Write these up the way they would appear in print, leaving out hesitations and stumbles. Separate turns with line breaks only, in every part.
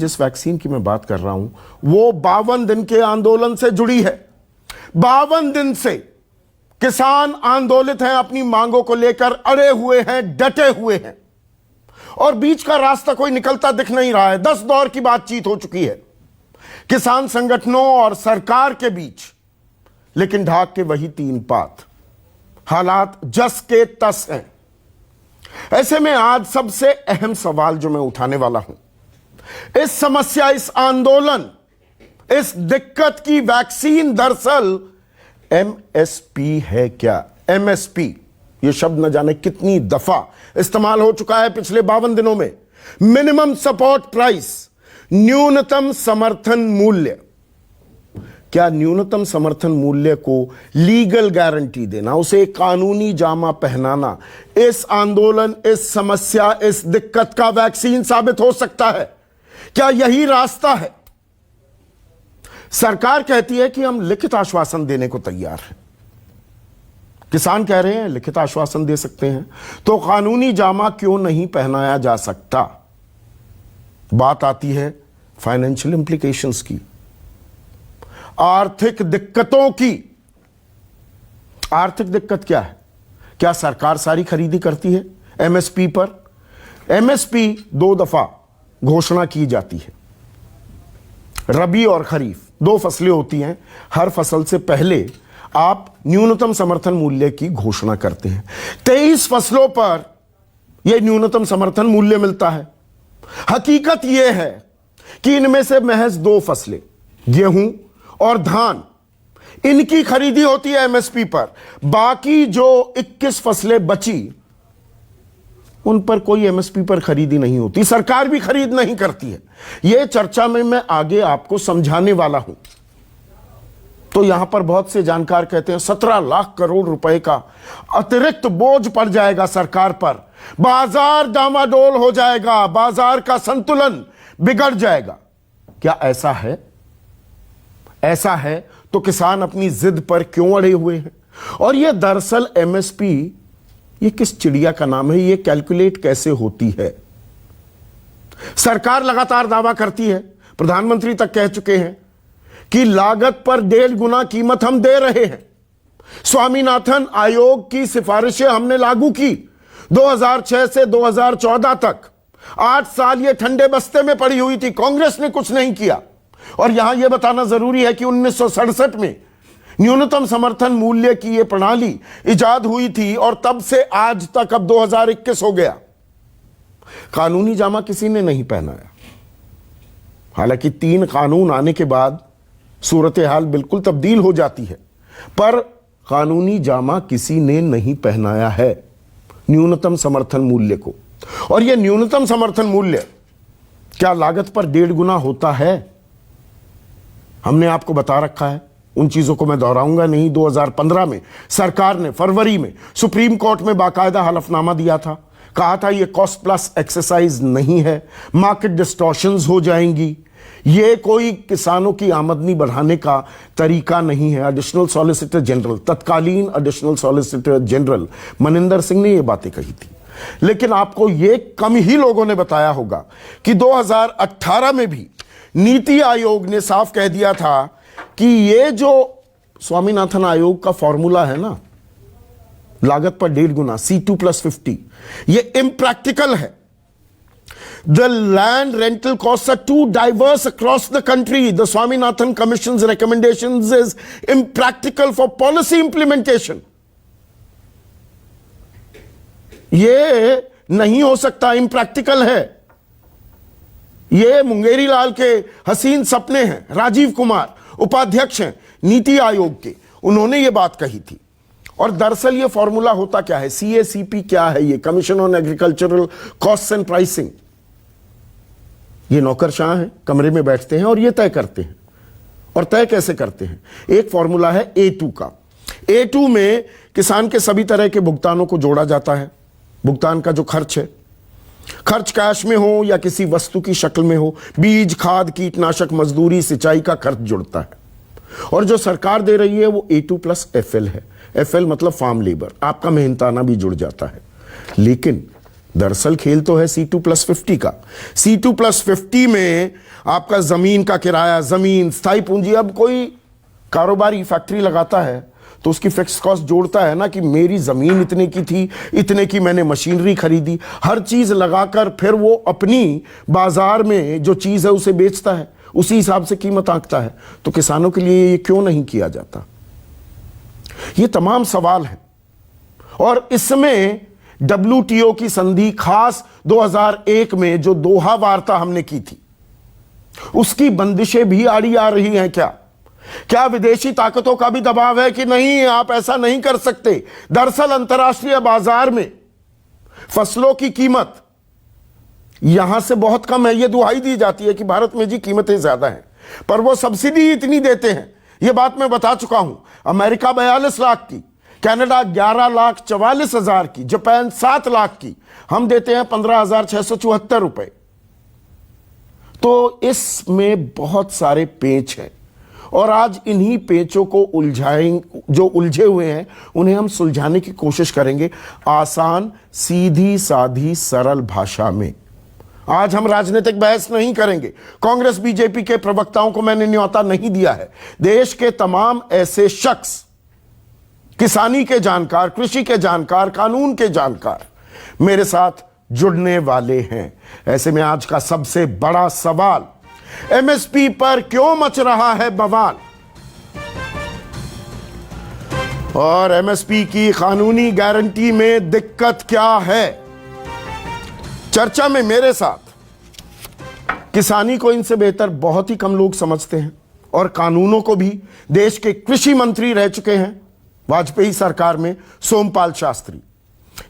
जिस वैक्सीन की मैं बात कर रहा हूं वो 52 दिन के आंदोलन से जुड़ी है। 52 दिन से किसान आंदोलित हैं, अपनी मांगों को लेकर अड़े हुए हैं, डटे हुए हैं और बीच का रास्ता कोई निकलता दिख नहीं रहा है। 10 दौर की बातचीत हो चुकी है किसान संगठनों और सरकार के बीच, लेकिन ढाक के वही 3 पात। हालात जस के तस हैं। ऐसे में आज सबसे अहम सवाल जो मैं उठाने वाला हूं, इस समस्या, इस आंदोलन, इस दिक्कत की वैक्सीन दरअसल एमएसपी है क्या? एमएसपी ये शब्द न जाने कितनी दफा इस्तेमाल हो चुका है पिछले 52 दिनों में। मिनिमम सपोर्ट प्राइस, न्यूनतम समर्थन मूल्य। क्या न्यूनतम समर्थन मूल्य को लीगल गारंटी देना, उसे कानूनी जामा पहनाना इस आंदोलन, इस समस्या, इस दिक्कत का वैक्सीन साबित हो सकता है? क्या यही रास्ता है? सरकार कहती है कि हम लिखित आश्वासन देने को तैयार हैं। किसान कह रहे हैं लिखित आश्वासन दे सकते हैं, तो कानूनी जामा क्यों नहीं पहनाया जा सकता? बात आती है फाइनेंशियल इंप्लीकेशंस की, आर्थिक दिक्कतों की। आर्थिक दिक्कत क्या है? क्या सरकार सारी खरीदी करती है एमएसपी पर? एमएसपी 2 दफा घोषणा की जाती है। रबी और खरीफ 2 फसलें होती हैं। हर फसल से पहले आप न्यूनतम समर्थन मूल्य की घोषणा करते हैं। 23 फसलों पर यह न्यूनतम समर्थन मूल्य मिलता है। हकीकत यह है कि इनमें से महज 2 फसलें, गेहूं और धान, इनकी खरीदी होती है एमएसपी पर। बाकी जो 21 फसलें बची, उन पर कोई एमएसपी पर खरीदी नहीं होती, सरकार भी खरीद नहीं करती है। यह चर्चा में मैं आगे आपको समझाने वाला हूं। तो यहां पर बहुत से जानकार कहते हैं 17 लाख करोड़ रुपए का अतिरिक्त बोझ पड़ जाएगा सरकार पर, बाजार डामाडोल हो जाएगा, बाजार का संतुलन बिगड़ जाएगा। क्या ऐसा है? ऐसा है तो किसान अपनी जिद पर क्यों अड़े हुए हैं? और यह दरअसल एमएसपी, ये किस चिड़िया का नाम है? यह कैलकुलेट कैसे होती है? सरकार लगातार दावा करती है, प्रधानमंत्री तक कह चुके हैं कि लागत पर 1.5 गुना कीमत हम दे रहे हैं। स्वामीनाथन आयोग की सिफारिशें हमने लागू की 2006 से 2014 तक। 8 साल ये ठंडे बस्ते में पड़ी हुई थी, कांग्रेस ने कुछ नहीं किया। और यहां यह बताना जरूरी है कि 1967 में न्यूनतम समर्थन मूल्य की यह प्रणाली इजाद हुई थी और तब से आज तक, अब 2021 हो गया, कानूनी जामा किसी ने नहीं पहनाया। हालांकि 3 कानून आने के बाद सूरत हाल बिल्कुल तब्दील हो जाती है, पर कानूनी जामा किसी ने नहीं पहनाया है न्यूनतम समर्थन मूल्य को। और यह न्यूनतम समर्थन मूल्य क्या लागत पर 1.5 गुना होता है? हमने आपको बता रखा है, उन चीजों को मैं दोहराऊंगा नहीं। 2015 में सरकार ने फरवरी में सुप्रीम कोर्ट में बाकायदा हलफनामा दिया था, कहा था यह कॉस्ट प्लस एक्सरसाइज नहीं है, मार्केट डिस्टॉर्शंस हो जाएंगी, यह कोई किसानों की आमदनी बढ़ाने का तरीका नहीं है। एडिशनल सॉलिसिटर जनरल, तत्कालीन additional solicitor general Maninder Singh ने यह बातें कही थी। लेकिन आपको यह कम ही लोगों ने बताया होगा कि 2018 में भी नीति आयोग ने साफ कह दिया था कि यह जो स्वामीनाथन आयोग का फॉर्मूला है ना, लागत पर 1.5 गुना, C2+50, यह इम्प्रैक्टिकल है। The land rental costs are too diverse across the country. The Swaminathan Commission's recommendations is impractical for policy implementation. ये नहीं हो सकता, इम्प्रैक्टिकल है। ये मुंगेरी लाल के हसीन सपने हैं। राजीव कुमार उपाध्यक्ष हैं नीति आयोग के, उन्होंने ये बात कही थी। और दरअसल ये फॉर्मूला होता क्या है? CACP क्या है? ये commission on agricultural cost and pricing. ये नौकरशाह हैं, कमरे में बैठते हैं और ये तय करते हैं। और तय कैसे करते हैं? एक फॉर्मूला है A2 का। A2 में किसान के सभी तरह के भुगतानों को जोड़ा जाता है। भुगतान का जो खर्च है, खर्च कैश में हो या किसी वस्तु की शक्ल में हो, बीज, खाद, कीटनाशक, मजदूरी, सिंचाई का खर्च जुड़ता है। और जो सरकार दे रही है वो A2+FL है। FL मतलब फार्म लेबर, आपका मेहनताना भी जुड़ जाता है। लेकिन दरअसल खेल तो है C2+50 का। C2+50 में आपका जमीन का किराया, जमीन, स्थायी पूंजी। अब कोई कारोबारी फैक्ट्री लगाता है तो उसकी फिक्स कॉस्ट जोड़ता है ना, कि मेरी जमीन इतने की थी, इतने की मैंने मशीनरी खरीदी, हर चीज लगाकर फिर वो अपनी बाजार में जो चीज है उसे बेचता है, उसी हिसाब से कीमत आंकता है। तो किसानों के लिए ये क्यों नहीं किया जाता? ये तमाम सवाल हैं। और इसमें WTO की संधि, खास 2001 में जो दोहा वार्ता हमने की थी, उसकी बंदिशें भी आड़ी आ रही हैं। क्या विदेशी ताकतों का भी दबाव है कि नहीं, आप ऐसा नहीं कर सकते? दरअसल अंतर्राष्ट्रीय बाजार में फसलों की कीमत यहां से बहुत कम है। यह दुहाई दी जाती है कि भारत में जी कीमतें ज्यादा हैं, पर वो सब्सिडी इतनी देते हैं। यह बात मैं बता चुका हूं। अमेरिका 42 लाख की, कनाडा 11,44,000 की, जापान 7 लाख की, हम देते हैं 15,674 रुपए। तो इसमें बहुत सारे पेच हैं और आज इन्हीं पेचों को उलझाएंगे, जो उलझे हुए हैं उन्हें हम सुलझाने की कोशिश करेंगे आसान, सीधी साधी, सरल भाषा में। आज हम राजनीतिक बहस नहीं करेंगे। कांग्रेस बीजेपी के प्रवक्ताओं को मैंने न्योता नहीं दिया है। देश के तमाम ऐसे शख्स, किसानी के जानकार, कृषि के जानकार, कानून के जानकार मेरे साथ जुड़ने वाले हैं। ऐसे में आज का सबसे बड़ा सवाल, MSP पर क्यों मच रहा है बवाल, और MSP की कानूनी गारंटी में दिक्कत क्या है? चर्चा में मेरे साथ किसानी को इनसे बेहतर बहुत ही कम लोग समझते हैं और कानूनों को भी। देश के कृषि मंत्री रह चुके हैं वाजपेयी सरकार में सोमपाल शास्त्री।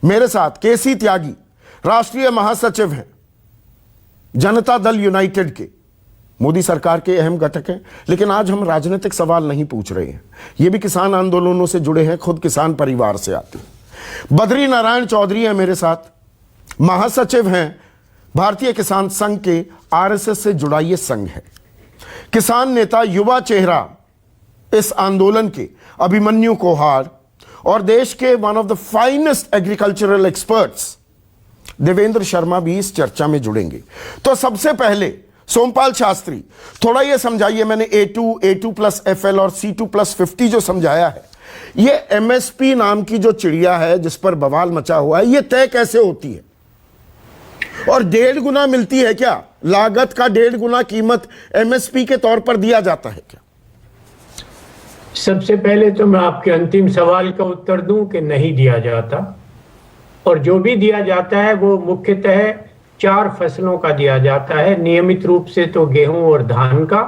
मेरे साथ केसी त्यागी, राष्ट्रीय महासचिव हैं जनता दल यूनाइटेड के, मोदी सरकार के अहम घटक हैं। लेकिन आज हम राजनीतिक सवाल नहीं पूछ रहे हैं, ये भी किसान आंदोलनों से जुड़े हैं, खुद किसान परिवार से आते हैं। बद्री नारायण चौधरी हैं मेरे साथ, महासचिव हैं भारतीय किसान संघ के, RSS से जुड़ा ये संघ है। किसान नेता, युवा चेहरा इस आंदोलन के, अभिमन्यु कोहार, और देश के one of the finest agricultural experts Devendra Sharma भी इस चर्चा में जुड़ेंगे। तो सबसे पहले सोमपाल शास्त्री, थोड़ा ये समझाइए, मैंने A2+FL और C2+50 जो समझाया है, ये MSP नाम की जो चिड़िया है जिस पर बवाल मचा हुआ है, ये तय कैसे होती है? और 1.5 गुना मिलती है क्या? लागत का 1.5 गुना कीमत MSP के तौर पर दिया जाता है क्या?
सबसे पहले तो मैं आपके अंतिम सवाल का उत्तर दूं कि नहीं दिया जाता, और जो भी दिया जाता है वो मुख्यतः 4 फसलों का दिया जाता है। नियमित रूप से तो गेहूं और धान का,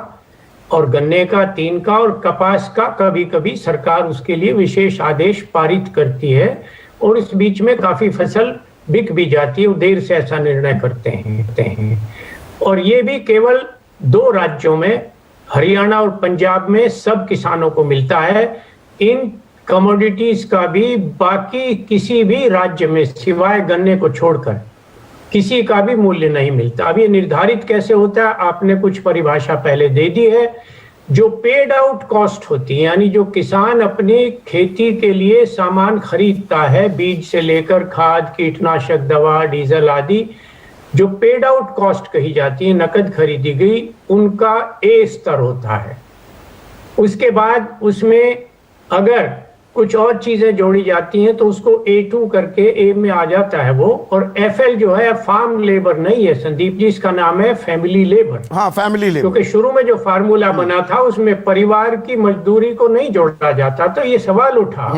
और गन्ने का 3 का, और कपास का कभी कभी सरकार उसके लिए विशेष आदेश पारित करती है, और इस बीच में काफी फसल बिक भी जाती है, वो देर से ऐसा निर्णय करते हैं। और ये भी केवल 2 राज्यों में, हरियाणा और पंजाब में सब किसानों को मिलता है। इन कमोडिटीज का भी बाकी किसी भी राज्य में सिवाय गन्ने को छोड़कर किसी का भी मूल्य नहीं मिलता। अब ये निर्धारित कैसे होता है, आपने कुछ परिभाषा पहले दे दी है। जो पेड आउट कॉस्ट होती है, यानी जो किसान अपनी खेती के लिए सामान खरीदता है, बीज से लेकर खाद, कीटनाशक दवा, डीजल आदि, जो पेड आउट कॉस्ट कही जाती है, नकद खरीदी गई, उनका A स्तर होता है। उसके बाद उसमें अगर कुछ और चीजें जोड़ी जाती हैं तो उसको A2 करके A में आ जाता है वो। और FL जो है फार्म लेबर नहीं है संदीप जी, इसका नाम है फैमिली लेबर।
हाँ, फैमिली लेबर।
क्योंकि शुरू में जो फार्मूला बना था उसमें परिवार की मजदूरी को नहीं जोड़ा जाता, तो ये सवाल उठा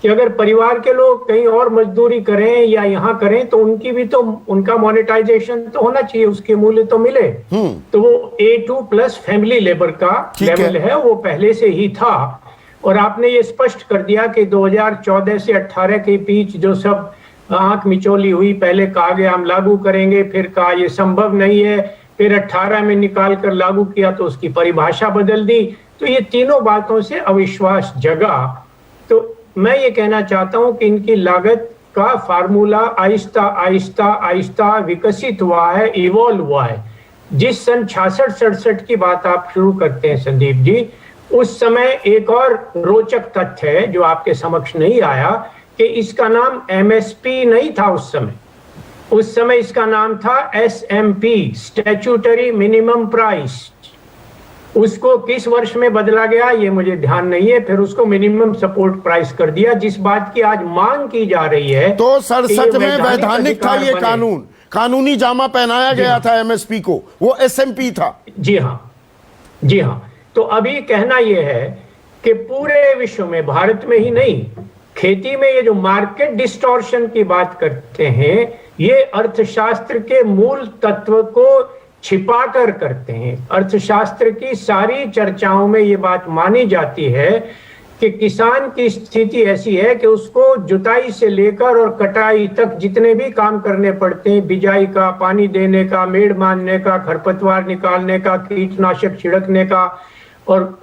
कि अगर परिवार के लोग कहीं और मजदूरी करें या यहाँ करें तो उनकी भी तो, उनका मोनेटाइजेशन तो होना चाहिए, उसके मूल्य तो मिले। तो वो A2+ फैमिली लेबर का लेवल है, वो पहले से ही था। और आपने ये स्पष्ट कर दिया कि 2014 से 18 के बीच जो सब आंख मिचौली हुई, पहले कहा गया हम लागू करेंगे, फिर कहा ये संभव नहीं है, फिर 18 में निकाल कर लागू किया तो उसकी परिभाषा बदल दी। तो ये तीनों बातों से अविश्वास जगा। तो मैं ये कहना चाहता हूं कि इनकी लागत का फार्मूला आहिस्ता आहिस्ता आहिस्ता विकसित हुआ है, इवॉल्व हुआ है। जिस सन 66-67 की बात आप शुरू करते हैं संदीप जी, उस समय एक और रोचक तथ्य है जो आपके समक्ष नहीं आया कि इसका नाम MSP नहीं था उस समय। उस समय इसका नाम था SMP, स्टैट्यूटरी मिनिमम प्राइस। उसको किस वर्ष में बदला गया ये मुझे ध्यान नहीं है, फिर उसको मिनिमम सपोर्ट प्राइस कर दिया, जिस बात की आज मांग की जा रही है।
तो 67 में वैधानिक था ये कानून, कानूनी जामा पहनाया गया था MSP को, वो SMP था।
जी हाँ, जी हाँ। तो अभी कहना यह है कि पूरे विश्व में, भारत में ही नहीं, खेती में ये जो मार्केट डिस्टॉर्शन की बात करते हैं, ये अर्थशास्त्र के मूल तत्व को छिपाकर करते हैं। अर्थशास्त्र की सारी चर्चाओं में ये बात मानी जाती है कि किसान की स्थिति ऐसी है कि उसको जुताई से लेकर और कटाई तक जितने भी काम करने पड़ते हैं, बिजाई का, पानी देने का, मेड़ बांधने का, खरपतवार निकालने का, कीटनाशक छिड़कने का और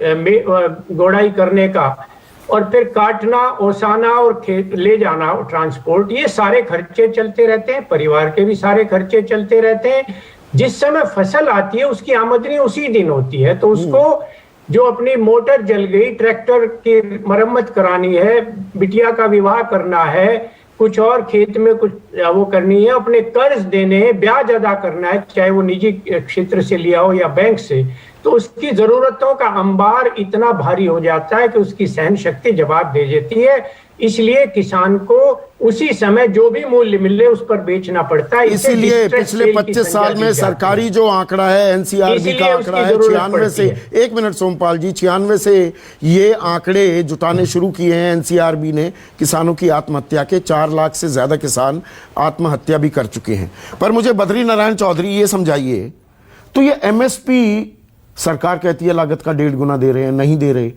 गोड़ाई करने का, और फिर काटना, ओसाना और ले जाना, ट्रांसपोर्ट, ये सारे खर्चे चलते रहते हैं। परिवार के भी सारे खर्चे चलते रहते हैं। जिस समय फसल आती है उसकी आमदनी उसी दिन होती है। तो उसको जो अपनी मोटर जल गई, ट्रैक्टर की मरम्मत करानी है, बिटिया का विवाह करना है, कुछ और खेत में कुछ वो करनी है, अपने कर्ज देने हैं, ब्याज अदा करना है, चाहे वो निजी क्षेत्र से लिया हो या बैंक से, तो उसकी जरूरतों का अंबार इतना भारी हो जाता है कि उसकी सहन शक्ति जवाब दे देती है। इसलिए किसान को उसी समय जो भी मूल्य मिले उस पर बेचना पड़ता है।
इसीलिए पिछले 25 साल में सरकारी जो आंकड़ा है, NCRB का आंकड़ा है, 96 से, एक मिनट सोमपाल जी, 96 से ये आंकड़े जुटाने शुरू किए हैं NCRB ने किसानों की आत्महत्या के। 4 लाख से ज्यादा किसान आत्महत्या भी कर चुके हैं। पर मुझे बद्री नारायण चौधरी ये समझाइए, तो ये MSP सरकार कहती है लागत का 1.5 गुना दे रहे हैं, नहीं दे रहे,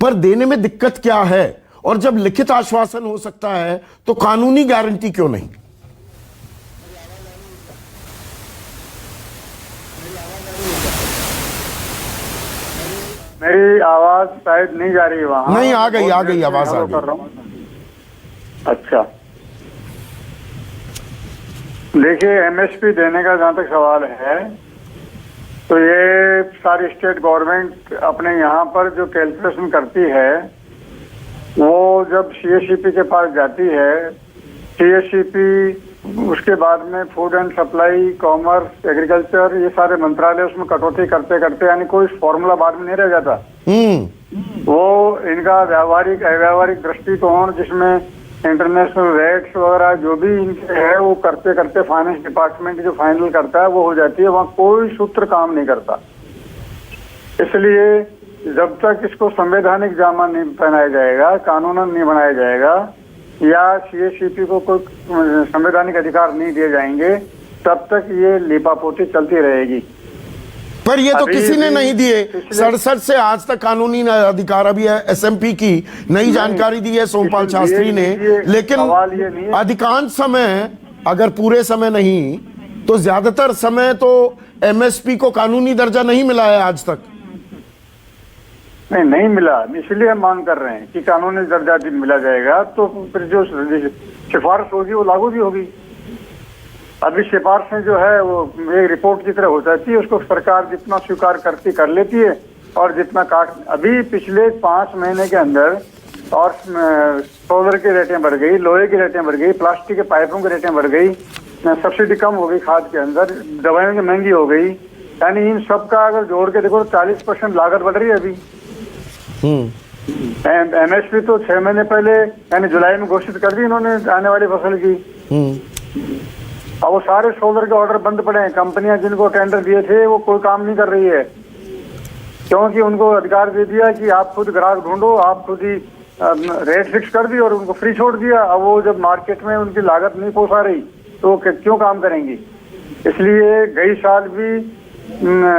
पर देने में दिक्कत क्या है? और जब लिखित आश्वासन हो सकता है तो कानूनी गारंटी क्यों नहीं?
मेरी आवाज शायद नहीं जा रही वहां।
नहीं, आ गई आवाज आ गई।
अच्छा, देखिए, MSP देने का जहां तक सवाल है, तो ये सारी स्टेट गवर्नमेंट अपने यहाँ पर जो कैलकुलेशन करती है, वो जब CSCP के पास जाती है, CSCP उसके बाद में food and supply, commerce, agriculture, ये सारे मंत्रालय उसमें कटौती करते करते, यानी कोई फॉर्मूला बाद में नहीं रह जाता। वो इनका व्यावहारिक अव्यावहारिक दृष्टिकोण, जिसमें इंटरनेशनल रेट्स वगैरह जो भी इनके है, वो करते करते फाइनेंस डिपार्टमेंट जो फाइनल करता है वो हो जाती है। वहाँ कोई सूत्र काम नहीं करता। इसलिए जब तक इसको संवैधानिक जामा नहीं पहनाया जाएगा, कानूनन नहीं बनाया जाएगा, या CSCP को कोई संवैधानिक अधिकार नहीं दिए जाएंगे, तब तक ये लीपापोती चलती रहेगी।
पर ये तो किसी ने नहीं दिए। 67 से आज तक कानूनी अधिकार, अभी SMP की नई जानकारी दी है सोमपाल शास्त्री ने, लेकिन अधिकांश समय, अगर पूरे समय नहीं तो ज्यादातर समय तो MSP को कानूनी दर्जा नहीं मिला है आज तक।
नहीं मिला, इसलिए हम मांग कर रहे हैं कि कानूनी दर्जा मिला जाएगा तो फिर जो सिफारिश होगी वो लागू भी होगी। अभी सिफारिशें जो है वो एक रिपोर्ट की तरह हो जाती है, उसको सरकार जितना स्वीकार करती कर लेती है, और जितना काट, अभी पिछले 5 महीने के अंदर और सोलर की रेटें बढ़ गई, लोहे की रेटें बढ़ गई, प्लास्टिक के पाइपों की रेटें बढ़ गई, सब्सिडी कम हो गई खाद के अंदर, दवाइयों की महंगी हो गई, यानी इन सब का अगर जोड़ के देखो तो 40% लागत बढ़ रही है अभी। MSP तो 6 महीने पहले यानी जुलाई में घोषित कर दी इन्होंने आने वाली फसल की। अब वो सारे सोलर के ऑर्डर बंद पड़े हैं। कंपनियां जिनको टेंडर दिए थे वो कोई काम नहीं कर रही है, क्योंकि उनको अधिकार दे दिया कि आप खुद ग्राहक ढूंढो, आप खुद ही रेट फिक्स कर दी और उनको फ्री छोड़ दिया। अब वो जब मार्केट में उनकी लागत नहीं पोसा रही तो क्यों काम करेंगी? इसलिए गई साल भी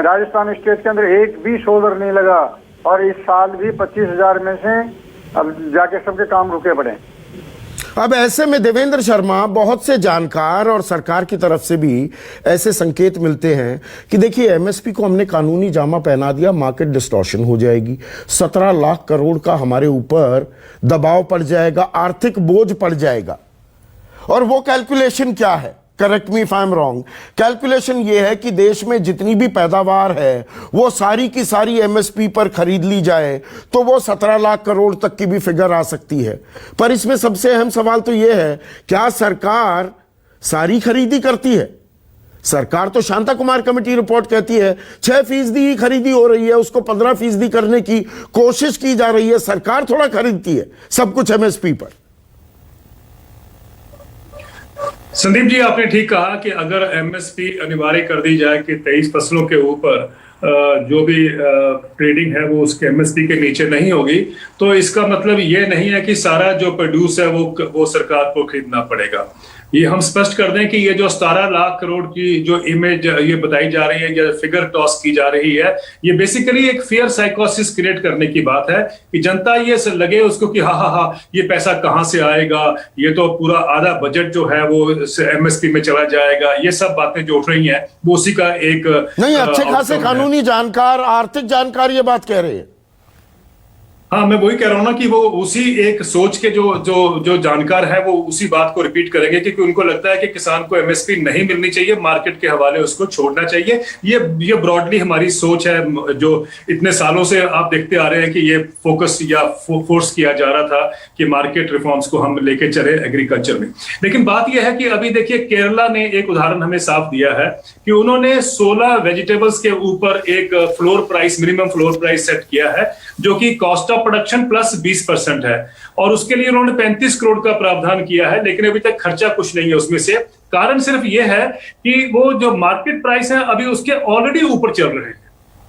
राजस्थान स्टेट के अंदर एक भी सोलर नहीं लगा, और इस साल भी 25,000 में से अब जाके सबके काम रुके पड़े।
अब ऐसे में देवेंद्र शर्मा, बहुत से जानकार और सरकार की तरफ से भी ऐसे संकेत मिलते हैं कि देखिए MSP को हमने कानूनी जामा पहना दिया, मार्केट डिस्टॉर्शन हो जाएगी, 17 लाख करोड़ का हमारे ऊपर दबाव पड़ जाएगा, आर्थिक बोझ पड़ जाएगा। और वो कैलकुलेशन क्या है? Correct me if I am wrong. Calculation ये है कि देश में जितनी भी पैदावार है वो सारी की सारी MSP पर खरीद ली जाए तो वो 17 लाख करोड़ तक की भी फिगर आ सकती है। पर इसमें सबसे अहम सवाल तो ये है, क्या सरकार सारी खरीदी करती है? सरकार तो शांता कुमार कमेटी रिपोर्ट कहती है 6% ही खरीदी हो रही है, उसको 15% करने की कोशिश की जा रही है। सरकार थोड़ा खरीदती है सब कुछ एमएसपी पर।
संदीप जी, आपने ठीक कहा कि अगर एमएसपी अनिवार्य कर दी जाए कि 23 फसलों के ऊपर जो भी ट्रेडिंग है वो उसके एमएसपी के नीचे नहीं होगी, तो इसका मतलब ये नहीं है कि सारा जो प्रोड्यूस है वो सरकार को खरीदना पड़ेगा। ये हम स्पष्ट कर दें कि ये जो 17 लाख करोड़ की जो इमेज ये बताई जा रही है या फिगर टॉस की जा रही है, ये बेसिकली एक फेयर साइकोसिस क्रिएट करने की बात है कि जनता ये लगे उसको कि हाँ ये पैसा कहां से आएगा, ये तो पूरा आधा बजट जो है वो एमएसपी में चला जाएगा। ये सब बातें जो उठ रही हैं वो उसी का एक
नहीं, अच्छे खासे कानूनी जानकार, आर्थिक जानकार ये बात कह रहे हैं।
हाँ, मैं वही कह रहा हूं ना कि वो उसी एक सोच के जो जानकार है वो उसी बात को रिपीट करेंगे, क्योंकि उनको लगता है कि किसान को एमएसपी नहीं मिलनी चाहिए, मार्केट के हवाले उसको छोड़ना चाहिए। ये ब्रॉडली हमारी सोच है जो इतने सालों से आप देखते आ रहे हैं कि ये फोकस या फोर्स किया जा रहा था कि मार्केट रिफॉर्म्स को हम लेके चले एग्रीकल्चर में। लेकिन बात यह है कि अभी देखिए केरला ने एक उदाहरण हमें साफ दिया है कि उन्होंने 16 वेजिटेबल्स के ऊपर एक floor price, minimum floor price set किया है जो कि कॉस्ट ऑफ प्रोडक्शन प्लस 20% है, और उसके लिए उन्होंने 35 करोड़ का प्रावधान किया है, लेकिन अभी तक खर्चा कुछ नहीं है उसमें से। कारण सिर्फ यह है कि वो जो मार्केट प्राइस है अभी उसके ऑलरेडी ऊपर चल रहे हैं,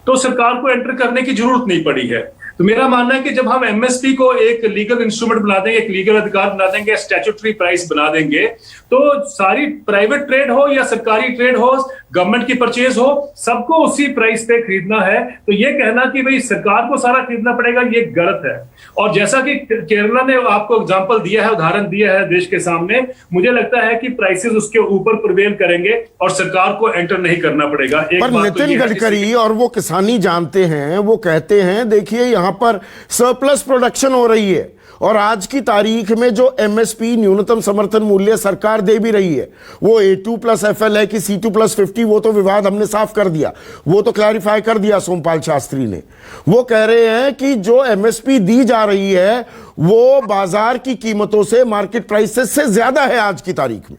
तो सरकार को एंटर करने की जरूरत नहीं पड़ी है। तो मेरा मानना है कि जब हम एमएसपी को एक लीगल इंस्ट्रूमेंट बना देंगे, एक लीगल अधिकार बना देंगे, स्टैट्यूटरी प्राइस बना देंगे, तो सारी प्राइवेट ट्रेड हो या सरकारी ट्रेड हो, गवर्नमेंट की परचेज हो, सबको उसी प्राइस पे खरीदना है। तो ये कहना कि भाई सरकार को सारा खरीदना पड़ेगा, ये गलत है। और जैसा कि केरला ने आपको एग्जांपल दिया है, उदाहरण दिया है देश के सामने, मुझे लगता है कि प्राइसेस उसके ऊपर प्रिवेल करेंगे और सरकार को एंटर नहीं करना पड़ेगा।
पर नितिन गडकरी और वो किसानी जानते हैं, वो कहते हैं देखिए यहां पर सरप्लस प्रोडक्शन हो रही है, और आज की तारीख में जो एमएसपी न्यूनतम समर्थन मूल्य सरकार दे भी रही है वो A2+FL है कि C2+50, वो तो विवाद हमने साफ कर दिया, वो तो क्लैरिफाई कर दिया सोमपाल शास्त्री ने। वो कह रहे हैं कि जो एमएसपी दी जा रही है वो बाजार की कीमतों से, मार्केट प्राइसेस से ज्यादा है आज की तारीख में।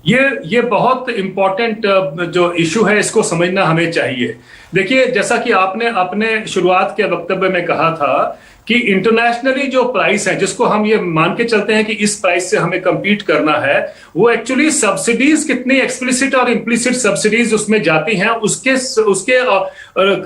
ये बहुत इंपॉर्टेंट जो इशू है, इसको समझना हमें चाहिए। देखिए, जैसा कि आपने अपने शुरुआत के वक्तव्य में कहा था कि इंटरनेशनली जो प्राइस है, जिसको हम ये मान के चलते हैं कि इस प्राइस से हमें compete करना है, वो एक्चुअली सब्सिडीज कितनी एक्सप्लिसिट और इम्प्लिसिट सब्सिडीज उसमें जाती हैं, उसके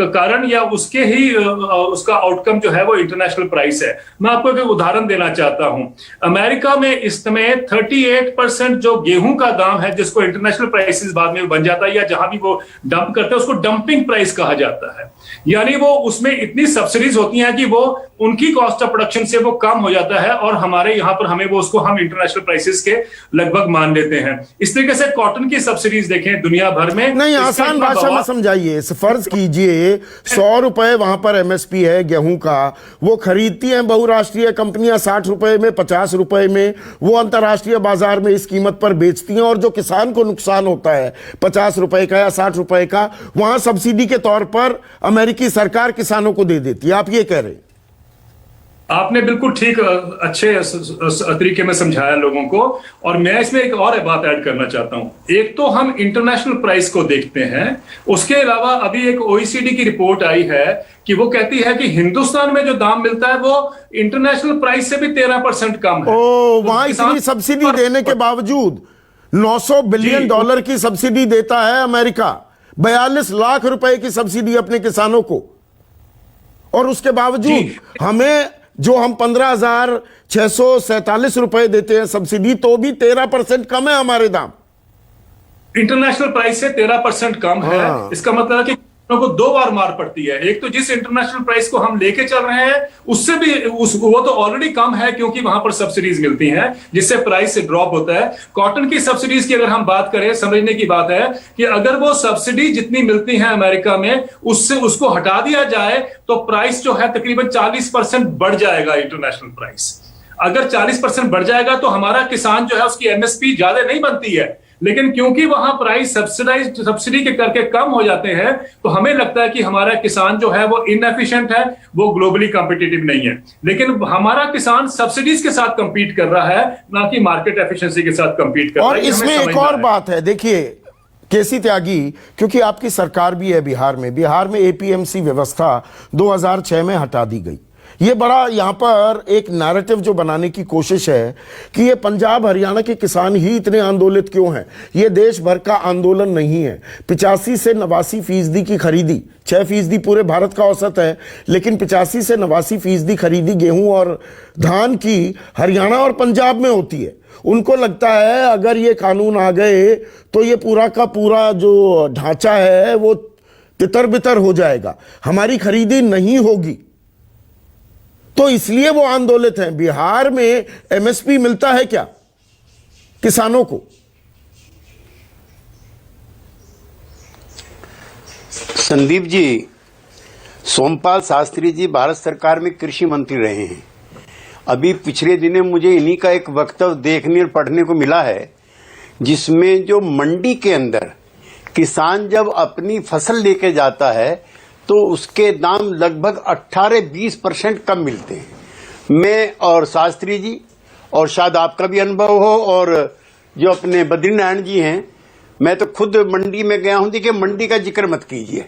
कारण या उसके ही उसका आउटकम जो है वो इंटरनेशनल प्राइस है। मैं आपको एक उदाहरण देना चाहता हूं। अमेरिका में इस समय 38% जो गेहूं का दाम है, जिसको इंटरनेशनल प्राइसेस बाद में बन जाता है या जहां भी वो डंप करते हैं उसको डंपिंग प्राइस कहा जाता है। यानी वो उसमें इतनी सब्सिडीज होती हैं कि वो उनकी कॉस्ट ऑफ प्रोडक्शन से वो कम हो जाता है, और हमारे यहां पर हमें वो उसको हम इंटरनेशनल प्राइसेस के लगभग मान लेते हैं। इस तरीके से कॉटन की सब्सिडीज देखें दुनिया भर में।
नहीं, आसान भाषा में समझाइए। फर्ज कीजिए 100 रुपए वहां पर एमएसपी है गेहूं का, वो खरीदती हैं बहुराष्ट्रीय कंपनियां 60 रुपए में, 50 रुपए में, वो अंतरराष्ट्रीय बाजार में इस कीमत पर बेचती हैं, और जो किसान को नुकसान होता है 50 रुपए का या 60 रुपए का, वहां सब्सिडी के तौर पर अमेरिकी सरकार किसानों को दे देती है। आप ये कह रहे हैं?
आपने बिल्कुल ठीक, अच्छे तरीके में समझाया लोगों को। और मैं इसमें एक और बात ऐड करना चाहता हूं। एक तो हम इंटरनेशनल प्राइस को देखते हैं, उसके अलावा अभी एक OECD की रिपोर्ट आई है कि वो कहती है कि हिंदुस्तान में जो दाम मिलता है वो इंटरनेशनल प्राइस से भी 13% कम है।
वहां इतनी सब्सिडी देने के बावजूद $900 बिलियन की सब्सिडी देता है अमेरिका, 42 लाख रुपए की सब्सिडी अपने किसानों को, और उसके बावजूद हम 15,647 रुपए देते हैं सब्सिडी, तो भी 13% कम है हमारे दाम।
इंटरनेशनल प्राइस से 13% कम है। इसका मतलब है कि को 2 बार मार पड़ती है। एक तो जिस इंटरनेशनल प्राइस को हम लेके चल रहे हैं उससे भी वो तो ऑलरेडी कम है, क्योंकि वहां पर सब्सिडीज मिलती हैं जिससे प्राइस से ड्रॉप होता है। कॉटन की सब्सिडीज की अगर हम बात करें, समझने की बात है कि अगर वो सब्सिडी जितनी मिलती है अमेरिका में उससे उसको हटा दिया जाए तो प्राइस जो है तकरीबन 40% बढ़ जाएगा। इंटरनेशनल प्राइस अगर 40% बढ़ जाएगा तो हमारा किसान जो है उसकी एमएसपी ज्यादा नहीं बनती है, लेकिन क्योंकि वहां प्राइस सब्सिडी के करके कम हो जाते हैं, तो हमें लगता है कि हमारा किसान जो है वो इनएफिशिएंट है, वो ग्लोबली कॉम्पिटिटिव नहीं है। लेकिन हमारा किसान सब्सिडीज के साथ कंपीट कर रहा है, ना कि मार्केट एफिशिएंसी के साथ कंपीट कर रहा है।
और इसमें एक और बात है, देखिए केसी त्यागी, क्योंकि आपकी सरकार भी है बिहार में एपीएमसी व्यवस्था 2006 में हटा दी गई। ये बड़ा यहां पर एक नैरेटिव जो बनाने की कोशिश है कि ये पंजाब हरियाणा के किसान ही इतने आंदोलित क्यों हैं। ये देश भर का आंदोलन नहीं है। 85 से 89% की खरीदी, 6% पूरे भारत का औसत है, लेकिन 85 से 89% खरीदी गेहूं और धान की हरियाणा और पंजाब में होती है। उनको लगता है अगर ये कानून आ गए तो ये पूरा का पूरा जो ढांचा है वो तितर बितर हो जाएगा, हमारी खरीदी नहीं होगी, तो इसलिए वो आंदोलित हैं। बिहार में एमएसपी मिलता है क्या किसानों को?
संदीप जी, सोमपाल शास्त्री जी भारत सरकार में कृषि मंत्री रहे हैं। अभी पिछले दिनों मुझे इन्हीं का एक वक्तव्य देखने और पढ़ने को मिला है, जिसमें जो मंडी के अंदर किसान जब अपनी फसल लेके जाता है तो उसके दाम लगभग 18-20% कम मिलते हैं। मैं और शास्त्री जी, और शायद आपका भी अनुभव हो, और जो अपने बद्रीनारायण जी हैं, मैं तो खुद मंडी में गया हूं। देखिए, मंडी का जिक्र मत कीजिए।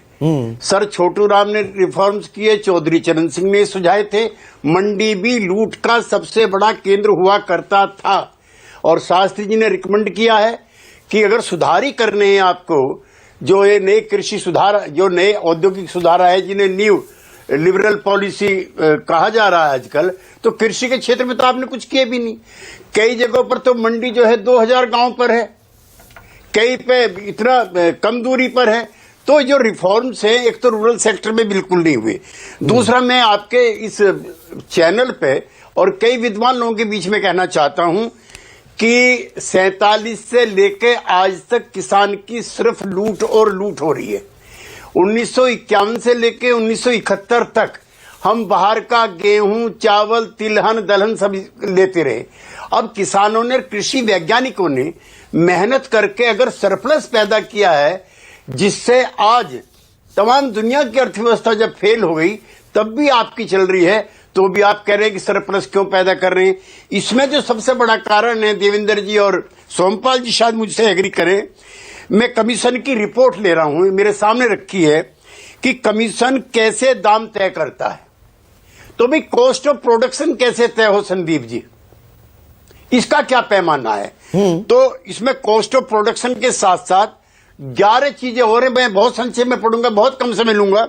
सर छोटू राम ने रिफॉर्म्स किए, चौधरी चरण सिंह ने सुझाए थे। मंडी भी लूट का सबसे बड़ा केंद्र हुआ करता था, और शास्त्री जी ने रिकमेंड किया है कि अगर सुधार ही करने हैं आपको, जो ये नए कृषि सुधार, जो नए औद्योगिक सुधार है, जिन्हें न्यू लिबरल पॉलिसी कहा जा रहा है आजकल, तो कृषि के क्षेत्र में तो आपने कुछ किए भी नहीं। कई जगहों पर तो मंडी जो है 2000 गांव पर है, कई पे इतना कम दूरी पर है। तो जो रिफॉर्म्स हैं, एक तो रूरल सेक्टर में बिल्कुल नहीं हुए। दूसरा, मैं आपके इस चैनल पे और कई विद्वान लोगों के बीच में कहना चाहता हूं कि 47 से लेके आज तक किसान की सिर्फ लूट और लूट हो रही है। 1951 से लेके 1971 तक हम बाहर का गेहूं, चावल, तिलहन, दलहन सब लेते रहे। अब किसानों ने, कृषि वैज्ञानिकों ने मेहनत करके अगर सरप्लस पैदा किया है, जिससे आज तमाम दुनिया की अर्थव्यवस्था जब फेल हो गई तब भी आपकी चल रही है, तो भी आप कह रहे हैं कि सरप्लस क्यों पैदा कर रहे हैं। इसमें जो सबसे बड़ा कारण है, देवेंद्र जी और सोमपाल जी शायद मुझसे एग्री करें, मैं कमीशन की रिपोर्ट ले रहा हूं, मेरे सामने रखी है कि कमीशन कैसे दाम तय करता है। तो भी कॉस्ट ऑफ प्रोडक्शन कैसे तय हो संदीप जी, इसका क्या पैमाना है? तो इसमें कॉस्ट ऑफ प्रोडक्शन के साथ साथ 11 चीजें हो रही, मैं बहुत संक्षेप में पढ़ूंगा, बहुत कम समय लूंगा।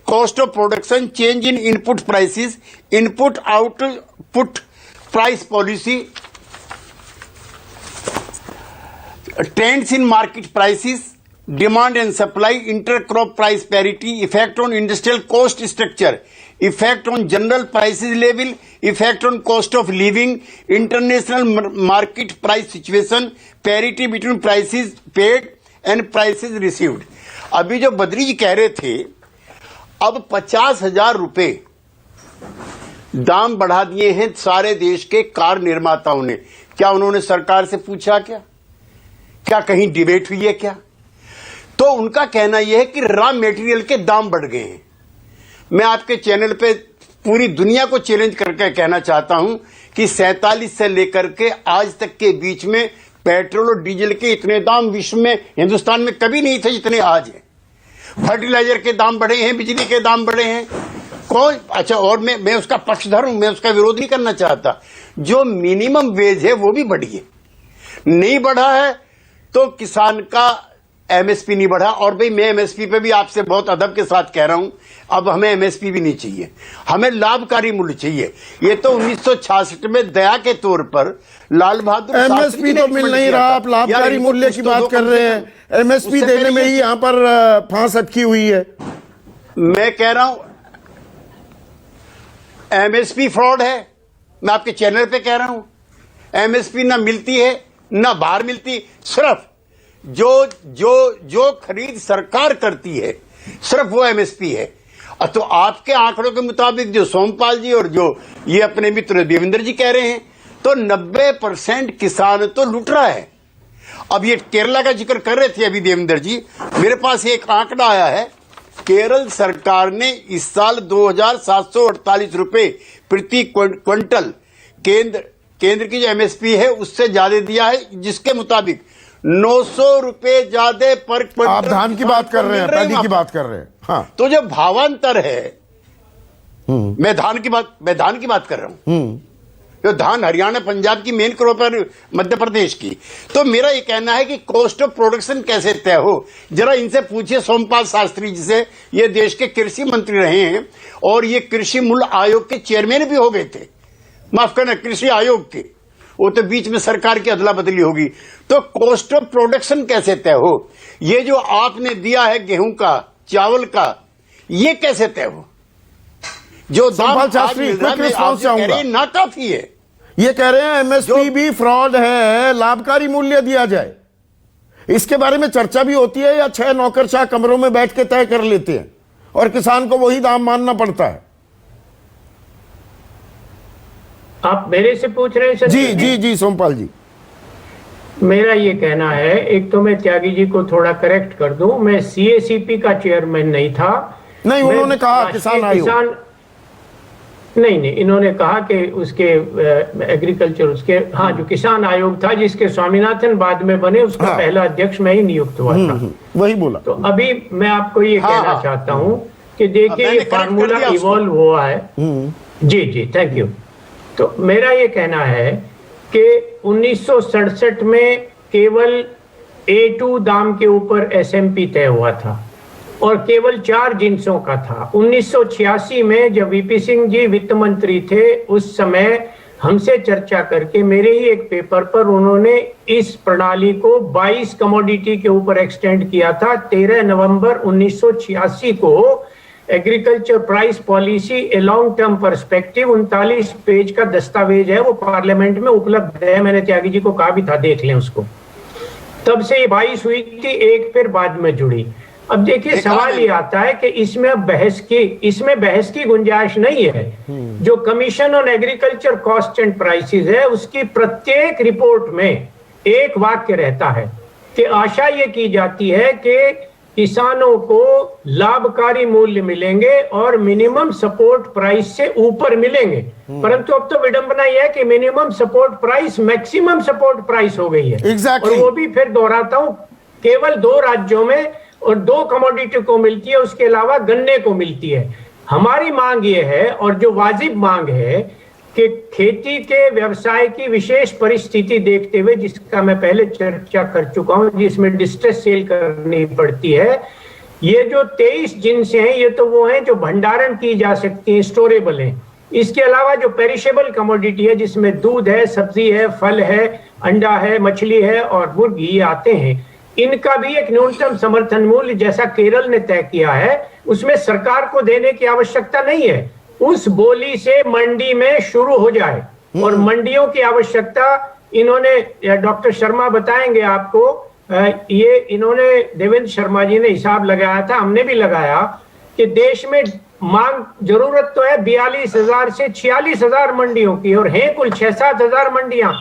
Cost of production, change in input prices, input output price policy, trends in market prices, demand and supply, intercrop price parity, effect on industrial cost structure, effect on general prices level, effect on cost of living, international market price situation, parity between prices paid and prices received. अभी जो बद्री जी कह रहे थे, अब 50,000 रुपए दाम बढ़ा दिए हैं सारे देश के कार निर्माताओं ने। क्या उन्होंने सरकार से पूछा? क्या कहीं डिबेट हुई है क्या? तो उनका कहना यह है कि रॉ मेटेरियल के दाम बढ़ गए हैं। मैं आपके चैनल पे पूरी दुनिया को चैलेंज करके कहना चाहता हूं कि 47 से लेकर के आज तक के बीच में पेट्रोल और डीजल के इतने दाम विश्व में, हिंदुस्तान में कभी नहीं थे जितने आज हैं। फर्टिलाइजर के दाम बढ़े हैं, बिजली के दाम बढ़े हैं। अच्छा, और मैं उसका पक्षधर हूं, मैं उसका विरोध नहीं करना चाहता। जो मिनिमम वेज है वो भी बढ़ी है, नहीं बढ़ा है तो किसान का एमएसपी नहीं बढ़ा। और भाई, मैं एमएसपी पे भी आपसे बहुत अदब के साथ कह रहा हूं, अब हमें एमएसपी भी नहीं चाहिए, हमें लाभकारी मूल्य चाहिए। ये तो 1966 में दया के तौर पर लाल बहादुर
एमएसपी तो मिल नहीं रहा, आप लाभकारी मूल्य की बात कर रहे हैं। एमएसपी देने में ही यहां पर फांस अटकी हुई है।
मैं कह रहा हूं एमएसपी फ्रॉड है, मैं आपके चैनल पे कह रहा हूं। एमएसपी ना मिलती है ना बाहर मिलती, सिर्फ जो खरीद सरकार करती है सिर्फ वो एमएसपी है। तो आपके आंकड़ों के मुताबिक जो सोमपाल जी और जो ये अपने मित्र देवेंद्र जी कह रहे हैं, तो 90% किसान तो लूट रहा है। अब ये केरला का जिक्र कर रहे थे अभी देवेंद्र जी, मेरे पास एक आंकड़ा आया है, केरल सरकार ने इस साल 2,748 रुपए प्रति क्विंटल केंद्र की जो एमएसपी है उससे ज्यादा दिया है, जिसके मुताबिक 900 रुपए ज्यादा पर क्विंटल।
आप धान की बात कर रहे हैं, पैडी की बात कर रहे हैं। हाँ,
तो जो भावांतर है, मैं धान की बात कर रहा हूं, जो धान हरियाणा पंजाब की मेन क्रॉप है, मध्य प्रदेश की। तो मेरा ये कहना है कि कॉस्ट ऑफ प्रोडक्शन कैसे तय हो, जरा इनसे पूछिए सोमपाल शास्त्री जी से। ये देश के कृषि मंत्री रहे हैं और ये कृषि मूल्य आयोग के चेयरमैन भी हो गए थे, माफ करना कृषि आयोग के। वो तो बीच में सरकार की अदला बदली होगी। तो कॉस्ट ऑफ प्रोडक्शन कैसे तय हो, ये जो आपने दिया है गेहूं का, चावल का, ये कैसे तय हो? जो
सोमपाल शास्त्री क्विक रिस्पॉन्स चाहूंगा,
ना काफी है।
ये कह रहे हैं एमएसपी भी फ्रॉड है, लाभकारी मूल्य दिया जाए। इसके बारे में चर्चा भी होती है या 6 नौकरशाह कमरों में बैठ के तय कर लेते हैं और किसान को वही दाम मानना पड़ता है?
आप मेरे से पूछ रहे हैं सर?
जी जी जी सोमपाल जी,
मेरा ये कहना है, एक तो मैं त्यागी जी को थोड़ा करेक्ट कर दूं, मैं सीएसीपी का चेयरमैन नहीं था।
नहीं, उन्होंने कहा किसान आयोग।
नहीं, इन्होंने कहा कि उसके एग्रीकल्चर, उसके हाँ, जो किसान आयोग था जिसके स्वामीनाथन बाद में बने, उसका
हाँ,
पहला अध्यक्ष मैं ही नियुक्त हुआ था।
वही बोला।
तो अभी मैं आपको ये कहना चाहता हूं कि देखिए ये फार्मूला इवॉल्व हुआ है। जी जी, थैंक यू। तो मेरा ये कहना है कि 1967 में केवल A2 दाम के ऊपर एसएमपी तय हुआ था और केवल 4 जिन्सों का था। 1986 में जब वीपी सिंह जी वित्त मंत्री थे, उस समय हमसे चर्चा करके मेरे ही एक पेपर पर उन्होंने इस प्रणाली को 22 कमोडिटी के ऊपर एक्सटेंड किया था। 13 नवंबर 1986 को agriculture price policy a long term perspective 39 page का दस्तावेज है, वो पार्लियामेंट में उपलब्ध है। मैंने त्यागी जी को कहा भी था, देख लें उसको। तब से ये 22 हुई थी, एक फिर बाद में जुड़ी। अब देखिए सवाल ये आता है कि इसमें बहस की गुंजाइश नहीं है। जो commission on agriculture cost and prices है, उसकी प्रत्येक रिपोर्ट में एक वाक्य रहता है कि आशा ये की जाती है कि किसानों को लाभकारी मूल्य मिलेंगे और मिनिमम सपोर्ट प्राइस से ऊपर मिलेंगे। परंतु अब तो विडंबना यह है कि minimum support price maximum support price हो गई है।
Exactly.
और वो भी फिर दोहराता हूं, केवल 2 राज्यों में और 2 कमोडिटी को मिलती है, उसके अलावा गन्ने को मिलती है। हमारी मांग ये है, और जो वाजिब मांग है, कि खेती के व्यवसाय की विशेष परिस्थिति देखते हुए, जिसका मैं पहले चर्चा कर चुका हूं, जिसमें डिस्ट्रेस सेल करनी पड़ती है, ये जो 23 जिन्स हैं, ये तो वो हैं जो भंडारण की जा सकती हैं, स्टोरेबल हैं। इसके अलावा जो पेरिशेबल कमोडिटी है, जिसमें दूध है, सब्जी है, फल है, अंडा है, मछली है और मुर्गी आते हैं, इनका भी एक न्यूनतम समर्थन मूल्य जैसा केरल ने तय किया है, उसमें सरकार को देने की आवश्यकता नहीं है। उस बोली से मंडी में शुरू हो जाए। और मंडियों की आवश्यकता इन्होंने, डॉक्टर शर्मा बताएंगे आपको, ये इन्होंने, देवेंद्र शर्मा जी ने हिसाब लगाया था, हमने भी लगाया कि देश में मांग, जरूरत तो है 42,000 से 46,000 मंडियों की, और हैं कुल 6-7 हजार मंडियां।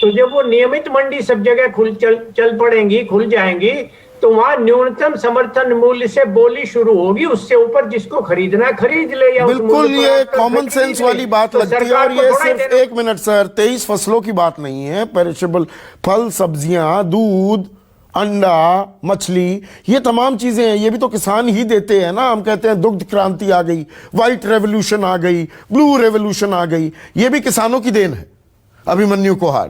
तो जब वो नियमित मंडी सब जगह खुल जाएंगी, तो वहां न्यूनतम समर्थन मूल्य से बोली शुरू होगी, उससे ऊपर जिसको खरीदना है खरीद ले। या
बिल्कुल, ये कॉमन सेंस वाली बात लगती है। और ये सिर्फ 1 मिनट सर, 23 फसलों की बात नहीं है। पेरिशेबल फल, सब्जियां, दूध, अंडा, मछली, ये तमाम चीजें हैं, ये भी तो किसान ही देते हैं ना। हम कहते हैं दुग्ध क्रांति आ गई, व्हाइट रेवोल्यूशन आ गई, ब्लू रेवोल्यूशन आ गई, ये भी किसानों की देन है, अभिमन्यु कोहाड़।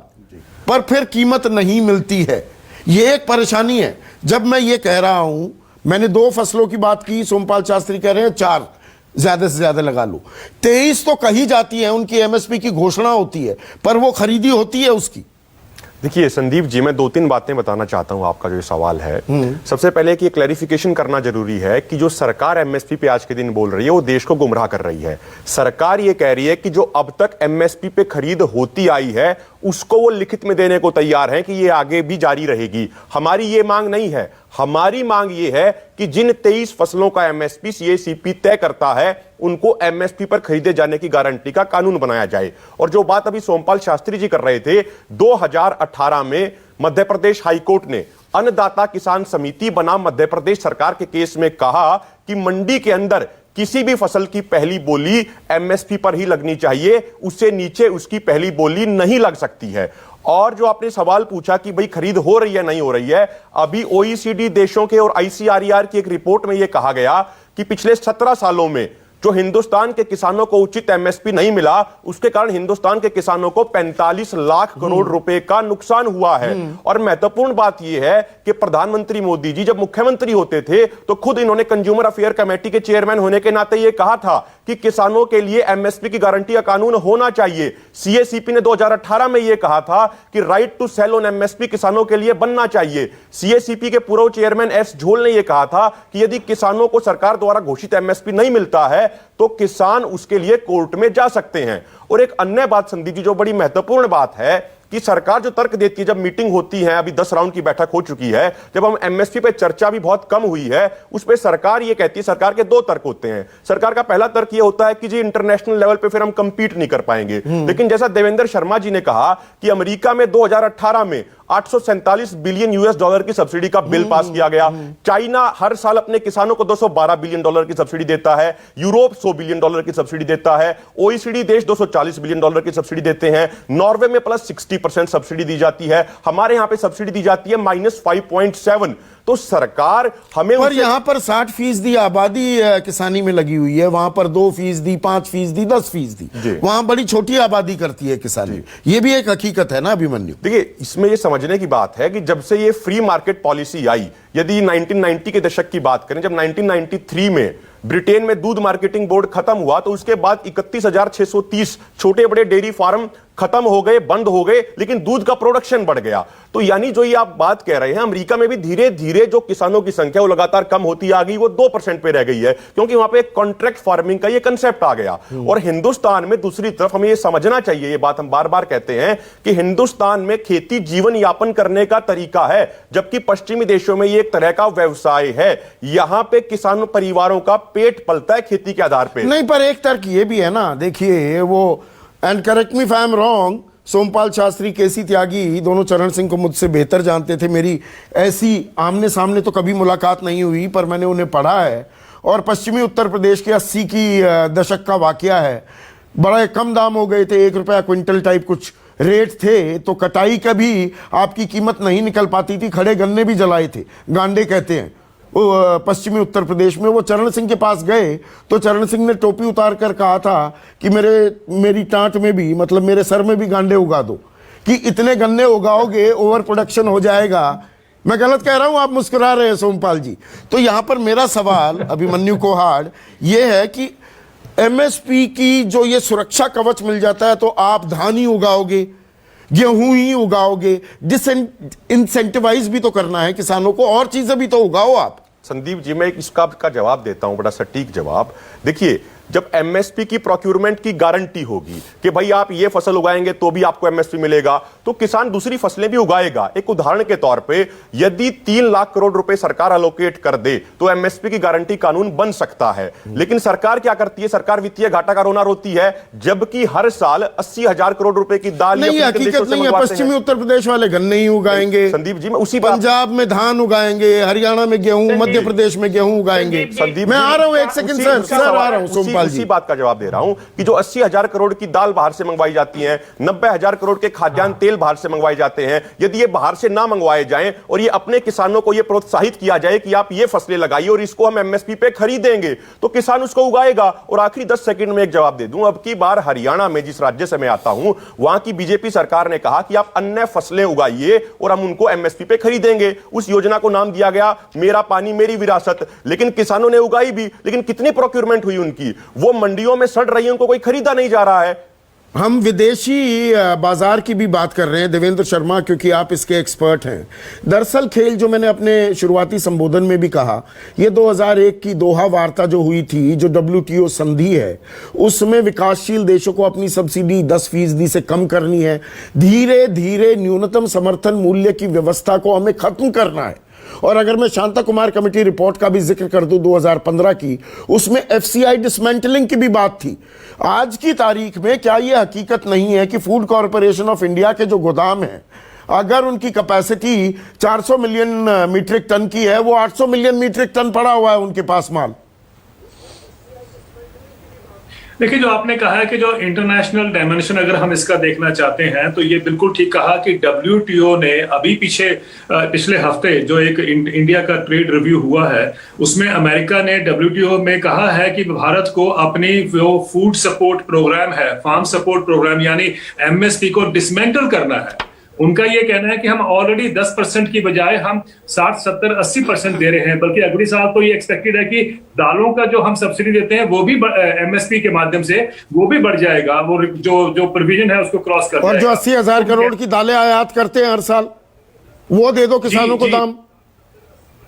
पर फिर कीमत नहीं मिलती है, ये एक परेशानी है। जब मैं ये कह रहा हूं, मैंने 2 फसलों की बात की, सोमपाल शास्त्री कह रहे हैं 4 ज्यादा से ज्यादा लगा लो। 23 तो कही जाती है, उनकी एमएसपी की घोषणा होती है, पर वो खरीदी होती है उसकी।
देखिए संदीप जी, मैं 2-3 बातें बताना चाहता हूं। आपका जो सवाल है, सबसे पहले कि क्लैरिफिकेशन करना जरूरी है कि जो सरकार एमएसपी पे आज के दिन बोल रही है, वो देश को गुमराह कर रही है। सरकार ये कह रही है कि जो अब तक एमएसपी पे खरीद होती आई है, उसको वो लिखित में देने को तैयार है कि ये आगे भी जारी रहेगी। हमारी ये मांग नहीं है। हमारी मांग ये है कि जिन 23 फसलों का एमएसपी सीएसीपी तय करता है, उनको एमएसपी पर खरीदे जाने की गारंटी का कानून बनाया जाए। और जो बात अभी सोमपाल शास्त्री जी कर रहे थे, 2018 में मध्य प्रदेश हाईकोर्ट ने अन्नदाता किसान समिति बनाम मध्य प्रदेश सरकार के केस में कहा कि मंडी के अंदर किसी भी फसल की पहली बोली एमएसपी पर ही लगनी चाहिए, उससे नीचे उसकी पहली बोली नहीं लग सकती है। और जो आपने सवाल पूछा कि भाई खरीद हो रही है नहीं हो रही है, अभी ओईसीडी देशों के और आईसीआरईआर की एक रिपोर्ट में यह कहा गया कि पिछले 17 सालों में जो हिंदुस्तान के किसानों को उचित एमएसपी नहीं मिला, उसके कारण हिंदुस्तान के किसानों को 45 लाख करोड़ रुपए का नुकसान हुआ है। और महत्वपूर्ण बात यह है कि प्रधानमंत्री मोदी जी जब मुख्यमंत्री होते थे तो खुद इन्होंने कंज्यूमर अफेयर कमेटी के चेयरमैन होने के नाते यह कहा था कि किसानों के लिए एमएसपी की गारंटी का कानून होना चाहिए। सीएसीपी ने 2018 में यह कहा था कि right to sell on MSP किसानों के लिए बनना चाहिए। सीएसीपी के पूर्व चेयरमैन एस झोल ने यह कहा था कि यदि किसानों को सरकार द्वारा घोषित एमएसपी नहीं मिलता है तो किसान उसके लिए कोर्ट में जा सकते हैं। और एक अन्य बात संदीप जी जो बड़ी महत्वपूर्ण बात है कि सरकार जो तर्क देती है, जब मीटिंग होती है, अभी 10 राउंड की बैठक हो चुकी है, जब हम एमएसपी पे चर्चा भी बहुत कम हुई है, उस पे सरकार ये कहती है, सरकार के 2 तर्क होते हैं। सरकार का पहला तर्क ये होता है कि जी इंटरनेशनल लेवल पे फिर हम कंपीट नहीं कर पाएंगे। लेकिन जैसा देवेंद्र शर्मा जी ने कहा कि अमेरिका में 2018 में 847 बिलियन यूएस डॉलर की सब्सिडी का बिल पास किया गया। चाइना हर साल अपने किसानों को 212 बिलियन डॉलर की सब्सिडी देता है। यूरोप 100 बिलियन डॉलर की सब्सिडी देता है। ओईसीडी देश 240 बिलियन डॉलर की सब्सिडी देते हैं। नॉर्वे में +60% सब्सिडी दी जाती है। हमारे यहां पे सब्सिडी दी जाती है -5.7। तो सरकार हमें
पर यहां पर 60% आबादी किसानी में लगी हुई है, वहां पर 2%, 5%, 10%। वहां बड़ी छोटी आबादी करती है किसानी। ये भी एक हकीकत है ना अभिमन्यु।
देखिए, इसमें यह समझने की बात है कि जब से ये फ्री मार्केट पॉलिसी आई, यदि 1990 के दशक की बात करें, जब 1993 में ब्रिटेन में दूध मार्केटिंग बोर्ड खत्म हुआ तो उसके बाद 31,630 छोटे बड़े डेयरी फार्म खत्म हो गए, बंद हो गए, लेकिन दूध का प्रोडक्शन बढ़ गया। तो यानी जो ये आप बात कह रहे हैं, अमेरिका में भी धीरे धीरे जो किसानों की संख्या वो लगातार कम होती आ गई, वो 2% पे रह गई है, क्योंकि वहां पे कॉन्ट्रैक्ट फार्मिंग का ये कंसेप्ट आ गया। और हिंदुस्तान में दूसरी तरफ हमें ये समझना चाहिए, ये बात हम बार बार कहते हैं कि हिंदुस्तान में खेती जीवन यापन करने का तरीका है, जबकि पश्चिमी देशों में ये एक तरह का व्यवसाय है। यहां पे किसान परिवारों का पेट पलता है खेती के आधार पे।
नहीं, पर एक तर्क ये भी है ना, देखिए वो, and correct me if I am wrong, Sompal Shastri, K C Tyagi दोनों चरण सिंह को मुझसे बेहतर जानते थे। मेरी ऐसी आमने सामने तो कभी मुलाकात नहीं हुई, पर मैंने उन्हें पढ़ा है। और पश्चिमी उत्तर प्रदेश के 80 की दशक का वाकया है। बड़े कम दाम हो गए थे, 1 रुपया क्विंटल टाइप कुछ रेट थे, तो कटाई का भी आपकी कीमत नहीं निकल पाती थी। खड़े गन्ने भी जलाए थे, गांडे कहते हैं वो पश्चिमी उत्तर प्रदेश में। वो चरण सिंह के पास गए तो चरण सिंह ने टोपी उतार कर कहा था कि मेरी टांट में भी, मतलब मेरे सर में भी गांडे उगा दो, कि इतने गन्ने उगाओगे ओवर प्रोडक्शन हो जाएगा। मैं गलत कह रहा हूं? आप मुस्कुरा रहे हैं सोमपाल जी। तो यहां पर मेरा सवाल अभिमन्यु कोहाड़ ये है कि एमएसपी की जो ये सुरक्षा कवच मिल जाता है तो आप धान ही उगाओगे, गेहूं ही उगाओगे, इंसेंटिवाइज भी तो करना है किसानों को, और चीजें भी तो उगाओ आप।
संदीप जी, मैं इसका जवाब देता हूं, बड़ा सटीक जवाब। देखिए, जब एमएसपी की प्रोक्यूरमेंट की गारंटी होगी कि भाई आप ये फसल उगाएंगे तो भी आपको एमएसपी मिलेगा, तो किसान दूसरी फसलें भी उगाएगा। एक उदाहरण के तौर पे, यदि 3 लाख करोड़ रुपए सरकार अलोकेट कर दे तो एमएसपी की गारंटी कानून बन सकता है। लेकिन सरकार क्या करती है? सरकार वित्तीय घाटा का रोना रोती है, जबकि हर साल 80,000 करोड़ रुपए की दाल
नहीं, हकीकत नहीं है। पश्चिमी उत्तर प्रदेश वाले गन्ने ही उगाएंगे,
संदीप जी, मैं उसी
पंजाब में धान उगाएंगे, हरियाणा में गेहूं, मध्य प्रदेश में गेहूं उगाएंगे।
संदीप,
मैं आ रहा हूं, एक सेकंड सर आ रहा हूं।
उसी बात का जवाब दे रहा हूं कि जो 80,000 करोड़ की दाल बाहर से मंगवाई जाती है, 90,000 करोड़ के खाद्यान्न तेल बाहर से मंगवाए जाते हैं, यदि ये बाहर से ना मंगवाए जाएं और ये अपने किसानों को ये प्रोत्साहित किया जाए कि आप ये फसलें लगाइए और इसको हम एमएसपी पे खरीदेंगे, तो किसान उसको उगाएगा। और आखिरी 10 सेकंड में एक जवाब दे दूं, अब की बार हरियाणा में, जिस राज्य से मैं आता हूं, वहां की बीजेपी सरकार ने कहा कि आप अन्य फसलें उगाइए और हम उनको एमएसपी पे खरीदेंगे। उस योजना को नाम दिया गया मेरा पानी मेरी विरासत। लेकिन किसानों ने उगाई भी, लेकिन कितनी प्रोक्यूरमेंट हुई उनकी? वो मंडियों में सड़ रही है, उनको कोई खरीदा नहीं जा रहा है।
हम विदेशी बाजार की भी बात कर रहे हैं देवेंद्र शर्मा, क्योंकि आप इसके एक्सपर्ट हैं। दरअसल खेल, जो मैंने अपने शुरुआती संबोधन में भी कहा, ये 2001 की दोहा वार्ता जो हुई थी, जो WTO संधि है, उसमें विकासशील देशों को अपनी सब्सिडी 10% से कम करनी है। धीरे धीरे न्यूनतम समर्थन मूल्य की व्यवस्था को हमें खत्म करना है। और अगर मैं शांता कुमार कमेटी रिपोर्ट का भी जिक्र कर दूं 2015 की, उसमें FCI डिसमेंटलिंग की भी बात थी। आज की तारीख में क्या यह हकीकत नहीं है कि फूड कॉर्पोरेशन ऑफ इंडिया के जो गोदाम हैं, अगर उनकी कैपेसिटी 400 मिलियन मीट्रिक टन की है, वो 800 मिलियन मीट्रिक टन पड़ा हुआ है उनके पास माल।
देखिए, जो आपने कहा है कि जो इंटरनेशनल डायमेंशन अगर हम इसका देखना चाहते हैं तो ये बिल्कुल ठीक कहा कि WTO ने अभी पिछले हफ्ते जो एक इंडिया का ट्रेड रिव्यू हुआ है उसमें अमेरिका ने WTO में कहा है कि भारत को अपनी जो फूड सपोर्ट प्रोग्राम है, फार्म सपोर्ट प्रोग्राम यानी MSP को डिसमेंटल करना है। उनका ये कहना है कि हम ऑलरेडी 10% की बजाय हम 60, 70, 80% दे रहे हैं, बल्कि अगले साल तो ये एक्सपेक्टेड है कि दालों का जो हम सब्सिडी देते हैं वो भी MSP के माध्यम से वो भी बढ़ जाएगा, वो जो प्रोविजन है उसको क्रॉस कर
और जो 80,000 करोड़ की दालें आयात करते हैं हर साल, वो दे दो किसानों को दाम।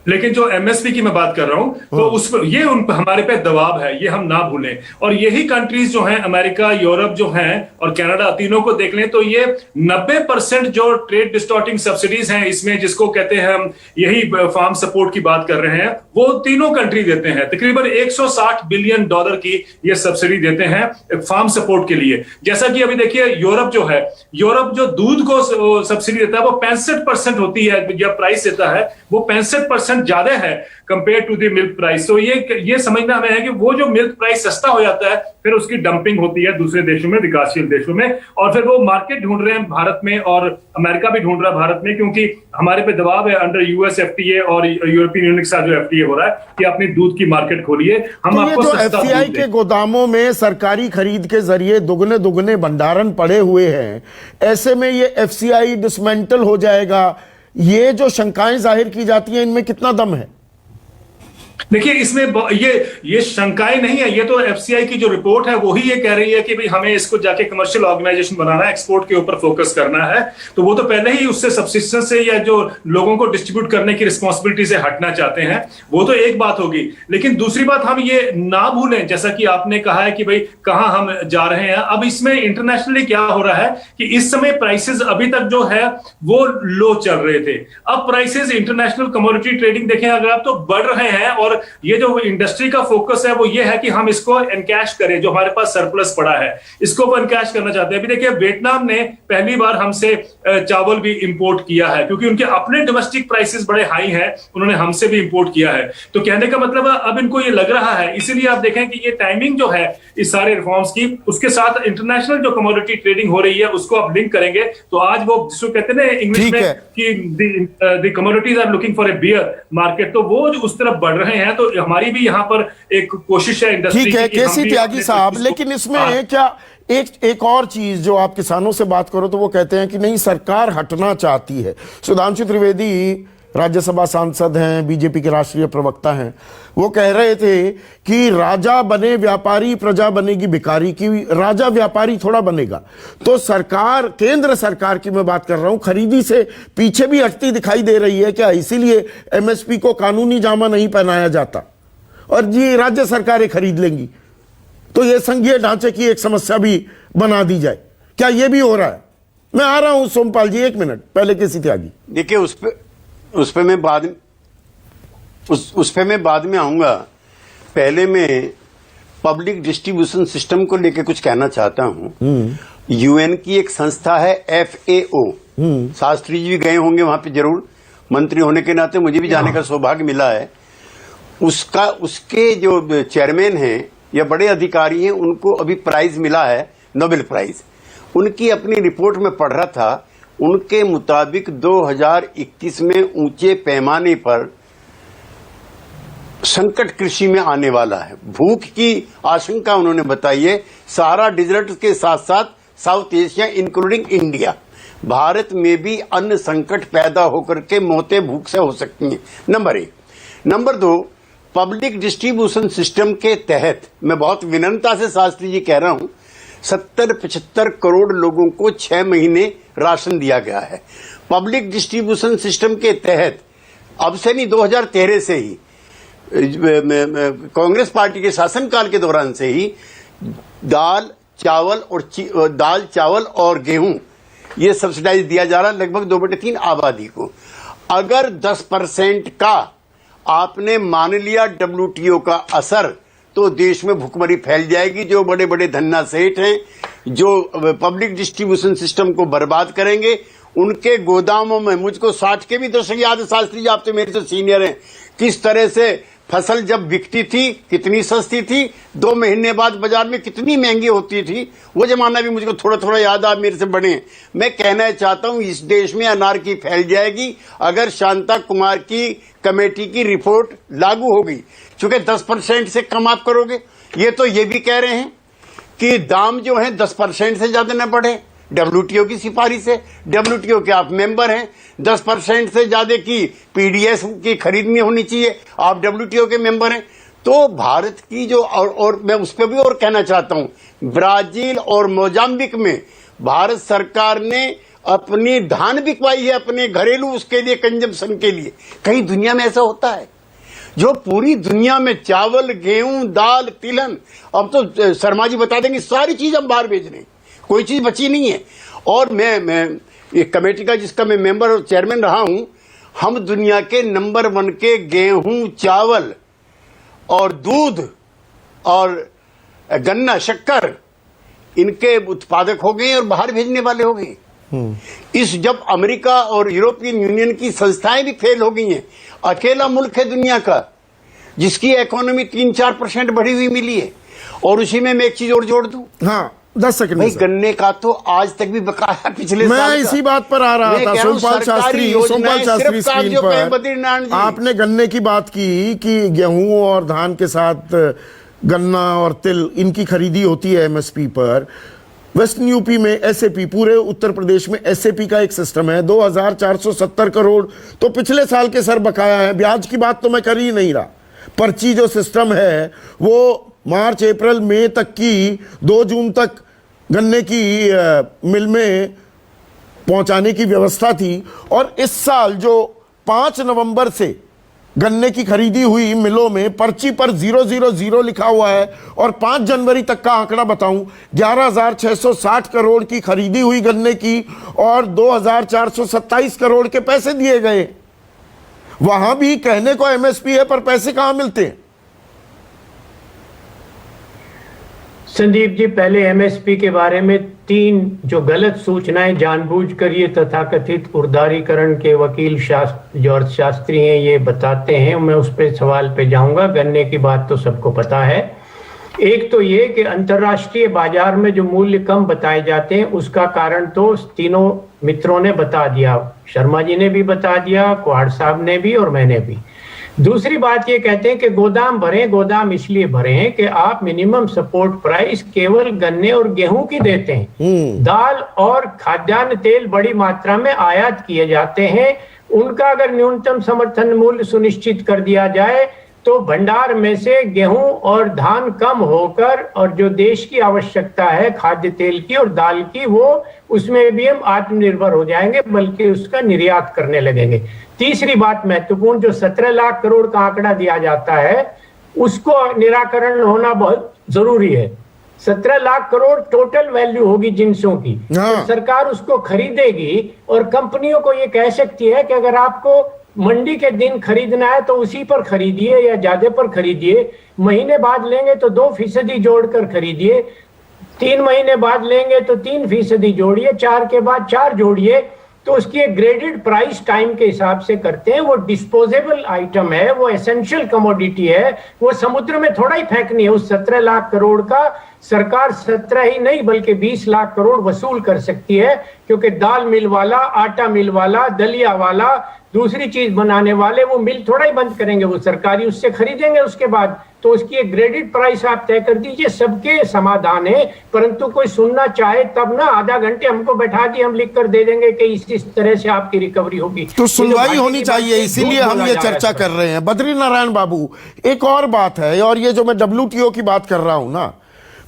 लेकिन जो MSP की मैं बात कर रहा हूं तो उस ये हमारे पे दबाव है, ये हम ना भूलें। और यही कंट्रीज जो हैं, अमेरिका, यूरोप जो हैं और कनाडा, तीनों को देख लें तो ये 90% जो ट्रेड डिस्टॉर्टिंग सब्सिडीज हैं इसमें, जिसको कहते हैं हम यही फार्म सपोर्ट की बात कर रहे हैं, वो तीनों कंट्री देते हैं। तकरीबन $160 बिलियन की ये सब्सिडी देते हैं फार्म सपोर्ट के लिए। जैसा कि अभी देखिए यूरोप जो है, यूरोप जो दूध को सब्सिडी देता है वो 65% होती है, या प्राइस देता है वो 65% ज्यादा है compare to the milk price. तो ये समझना हमें है कि वो जो मिल्क प्राइस सस्ता हो जाता है फिर उसकी डंपिंग होती है दूसरे देशों में, विकासशील देशों में, और फिर वो मार्केट ढूंढ रहे हैं भारत में, और अमेरिका भी ढूंढ रहा है भारत में, क्योंकि हमारे पे दबाव है अंडर US FTA और यूरोपियन यूनियन के साथ जो FTA हो रहा है कि अपनी दूध की मार्केट खोलिए, हम
तो
आपको
जो
सस्ता दूध
FCI
दें।
के गोदामों में सरकारी खरीद के जरिए दुगने भंडारण पड़े हुए हैं, ऐसे में ये FCI डिसमेंटल हो जाएगा, ये जो शंकाएं जाहिर की जाती हैं, इनमें कितना दम है?
देखिए, इसमें ये शंकाएं नहीं है, ये तो FCI की जो रिपोर्ट है वही ये कह रही है कि भाई हमें इसको जाके कमर्शियल ऑर्गेनाइजेशन बनाना है, एक्सपोर्ट के ऊपर फोकस करना है। तो वो तो पहले ही उससे सब्सिस्टेंस से या जो लोगों को डिस्ट्रीब्यूट करने की रिस्पॉन्सिबिलिटी से हटना चाहते हैं, वो तो एक बात होगी। लेकिन दूसरी बात हम ये ना भूलें, जैसा कि आपने कहा है कि भाई कहां हम जा रहे हैं, अब इसमें इंटरनेशनली क्या हो रहा है कि इस समय प्राइसेस अभी तक जो है वो लो चल रहे थे, अब प्राइसेस इंटरनेशनल कमोडिटी ट्रेडिंग देखें अगर आप तो बढ़ रहे हैं। और ये जो इंडस्ट्री का फोकस है वो ये है कि हम इसको एनकैश करें, जो हमारे पास सरप्लस पड़ा है इसको एनकैश करना चाहते हैं। अभी देखिए, वियतनाम ने पहली बार हमसे चावल भी इंपोर्ट किया है, क्योंकि उनके अपने डोमेस्टिक प्राइसेस बड़े हाई हैं, उन्होंने हमसे भी इंपोर्ट किया है। तो कहने का मतलब अब इनको ये लग रहा है, इसीलिए आप देखें कि ये टाइमिंग जो है इस सारे रिफॉर्म्स की, उसके साथ इंटरनेशनल जो कमोडिटी ट्रेडिंग हो रही है उसको आप लिंक करेंगे तो आज वो जिसको कहते हैं ना इंग्लिश में कि the commodities are looking for a bear market, तो वो उस तरफ बढ़ रहे हैं। तो हमारी भी यहाँ पर एक कोशिश है इंडस्ट्री की।
ठीक है केसी त्यागी साहब, लेकिन इसमें क्या एक और चीज जो आप किसानों से बात करो तो वो कहते हैं कि नहीं, सरकार हटना चाहती है। सुधांशु त्रिवेदी राज्यसभा सांसद हैं, बीजेपी के राष्ट्रीय प्रवक्ता हैं, वो कह रहे थे कि राजा बने व्यापारी, प्रजा बनेगी भिखारी, की राजा व्यापारी थोड़ा बनेगा। तो सरकार, केंद्र सरकार की मैं बात कर रहा हूं, खरीदी से पीछे भी हटती दिखाई दे रही है क्या? इसीलिए MSP को कानूनी जामा नहीं पहनाया जाता और जी राज्य सरकारें खरीद लेंगी, तो ये संघीय ढांचे की एक समस्या भी बना दी जाए, क्या ये भी हो रहा है? मैं आ रहा हूं सोमपाल जी, एक मिनट पहले केसी त्यागी।
देखिए, उस पे मैं बाद में आऊंगा। पहले मैं पब्लिक डिस्ट्रीब्यूशन सिस्टम को लेकर कुछ कहना चाहता हूं। UN की एक संस्था है FAO, शास्त्री जी भी गए होंगे वहां पे जरूर, मंत्री होने के नाते मुझे भी जाने का सौभाग्य मिला है। उसके जो चेयरमैन हैं या बड़े अधिकारी हैं, उनको अभी प्राइज मिला है, नोबेल प्राइज। उनकी अपनी रिपोर्ट में पढ़ रहा था, उनके मुताबिक 2021 में ऊंचे पैमाने पर संकट कृषि में आने वाला है। भूख की आशंका उन्होंने बताई है। सहारा डेजर्ट के साथ साथ south Asia including India, Bharat में भी अन्न संकट पैदा होकर के मौतें भूख से हो सकती हैं। Number 1। Number 2, public distribution system के तहत मैं बहुत विनम्रता से शास्त्री जी कह रहा हूं, 70-75 करोड़ लोगों को 6 महीने राशन दिया गया है। पब्लिक डिस्ट्रीब्यूशन सिस्टम के तहत अब से नहीं, 2013 से ही, कांग्रेस पार्टी के शासनकाल के दौरान से ही दाल चावल और गेहूं ये सब्सिडाइज दिया जा रहा है लगभग 2/3 आबादी को। अगर 10% का आपने मान लिया WTO का असर, तो देश में भुखमरी फैल जाएगी। जो बड़े बड़े धन्ना सेठ हैं, जो पब्लिक डिस्ट्रीब्यूशन सिस्टम को बर्बाद करेंगे, उनके गोदामों में, मुझको 60 के भी दशक याद है, शास्त्री जी आप तो मेरे से सीनियर हैं, किस तरह से फसल जब बिकती थी कितनी सस्ती थी, 2 महीने बाद बाजार में कितनी महंगी होती थी, वो जमाना भी मुझको थोड़ा थोड़ा याद, आप मेरे से बड़े हैं। मैं कहना चाहता हूं इस देश में अनारकी फैल जाएगी अगर शांता कुमार की कमेटी की रिपोर्ट लागू होगी, क्योंकि 10% से कम आप करोगे। ये तो ये भी कह रहे हैं कि दाम जो है 10% से ज्यादा न बढ़े, डब्ल्यूटीओ की सिफारिश है, डब्ल्यूटीओ के आप मेंबर हैं, 10% से ज्यादा की पीडीएस की खरीदनी होनी चाहिए, आप डब्ल्यूटीओ के मेंबर हैं। तो भारत की जो और मैं उस पर भी और कहना चाहता हूं, ब्राजील और मोजाम्बिक में भारत सरकार ने अपनी धान बिकवाई है अपने घरेलू उसके लिए, कंजम्पशन के लिए। कहीं दुनिया में ऐसा होता है? जो पूरी दुनिया में चावल, गेहूं, दाल, तिलहन, अब तो शर्मा जी बता देंगे, सारी चीज हम बाहर भेज रहे हैं, कोई चीज बची नहीं है। और मैं एक कमेटी का जिसका मैं मेंबर और चेयरमैन रहा हूं, हम दुनिया के नंबर 1 के गेहूं, चावल और दूध और गन्ना, शक्कर, इनके उत्पादक हो गए और बाहर भेजने वाले हो गए। इस जब अमेरिका और यूरोपियन यूनियन की संस्थाएं भी फेल हो गई हैं, अकेला मुल्क है दुनिया का जिसकी इकोनॉमी 3-4% बढ़ी हुई मिली है। और उसी में मैं एक चीज और जोड़ दूं,
हाँ 10 सेकंड
भाई, गन्ने का तो आज तक भी बकाया पिछले साल
मैं इसी बात पर आ रहा था। सोमपाल शास्त्री स्क्रीन पर आपने गन्ने की बात की कि गेहूं और धान के साथ गन्ना और तिल इनकी खरीदी होती है एमएसपी पर। वेस्टर्न यूपी में एसएपी, पूरे उत्तर प्रदेश में एसएपी का एक सिस्टम है, 2470 करोड़ तो पिछले साल के सर बकाया है। ब्याज की बात तो मैं कर ही नहीं रहा, पर्ची जो सिस्टम है वो मार्च, अप्रैल, मई तक की 2 जून तक गन्ने की मिल में पहुंचाने की व्यवस्था थी। और इस साल जो 5 नवंबर से गन्ने की खरीदी हुई मिलों में पर्ची पर 000 लिखा हुआ है और 5 जनवरी तक का आंकड़ा बताऊं, 11,660 करोड़ की खरीदी हुई गन्ने की और 2,427 करोड़ के पैसे दिए गए। वहां भी कहने को एमएसपी है पर पैसे कहां मिलते हैं?
संदीप जी, पहले एमएसपी के बारे में 3 जो गलत सूचनाएं जानबूझकर ये तथाकथित उदारीकरण के वकील जॉर्ज शास्त्री हैं ये बताते हैं, मैं उस पर सवाल पे जाऊंगा। गन्ने की बात तो सबको पता है। एक तो ये कि अंतर्राष्ट्रीय बाजार में जो मूल्य कम बताए जाते हैं उसका कारण तो तीनों मित्रों ने बता दिया, शर्मा जी ने भी बता दिया, कुहाड़ साहब ने भी और मैंने भी। दूसरी बात ये कहते हैं कि गोदाम भरे, गोदाम इसलिए भरे हैं कि आप मिनिमम सपोर्ट प्राइस केवल गन्ने और गेहूं की देते हैं। दाल और खाद्यान्न तेल बड़ी मात्रा में आयात किए जाते हैं, उनका अगर न्यूनतम समर्थन मूल्य सुनिश्चित कर दिया जाए तो भंडार में से गेहूं और धान कम होकर और जो देश की आवश्यकता है खाद्य तेल की और दाल की, वो उसमें भी हम आत्मनिर्भर हो जाएंगे, बल्कि उसका निर्यात करने लगेंगे। तीसरी बात महत्वपूर्ण, जो 17 लाख करोड़ का आंकड़ा दिया जाता है उसको निराकरण होना बहुत जरूरी है। 17 लाख करोड़ टोटल वैल्यू होगी जिंसों की, तो सरकार उसको खरीदेगी और कंपनियों को ये कह सकती है कि अगर आपको मंडी के दिन खरीदना है तो उसी पर खरीदिए या ज्यादा पर खरीदिए, महीने बाद लेंगे तो 2% जोड़कर खरीदिए, 3 महीने बाद लेंगे तो 3% जोड़िए, 4 के बाद 4 जोड़िए। तो उसकी एक ग्रेडेड प्राइस टाइम के हिसाब से करते हैं। वो डिस्पोजेबल आइटम है, वो एसेंशियल कमोडिटी है, वो समुद्र में थोड़ा ही फेंकनी है। उस 17 लाख करोड़ का सरकार 17 ही नहीं बल्कि 20 लाख करोड़ वसूल कर सकती है, क्योंकि दाल मिल वाला, आटा मिल वाला, दलिया वाला, दूसरी चीज बनाने वाले वो मिल थोड़ा ही बंद करेंगे, वो सरकारी उससे खरीदेंगे उसके बाद। तो उसकी एक ग्रेडेड प्राइस आप तय कर दीजिए, सबके समाधान है। परंतु कोई सुनना चाहे तब ना आधा घंटे हमको बैठा दिए, हम लिख कर दे देंगे कि इस तरह से आपकी रिकवरी होगी।
तो सुनवाई होनी चाहिए, इसीलिए हम ये चर्चा कर रहे हैं। बद्री नारायण बाबू, एक और बात है, और ये जो मैं डब्ल्यूटीओ की बात कर रहा हूं ना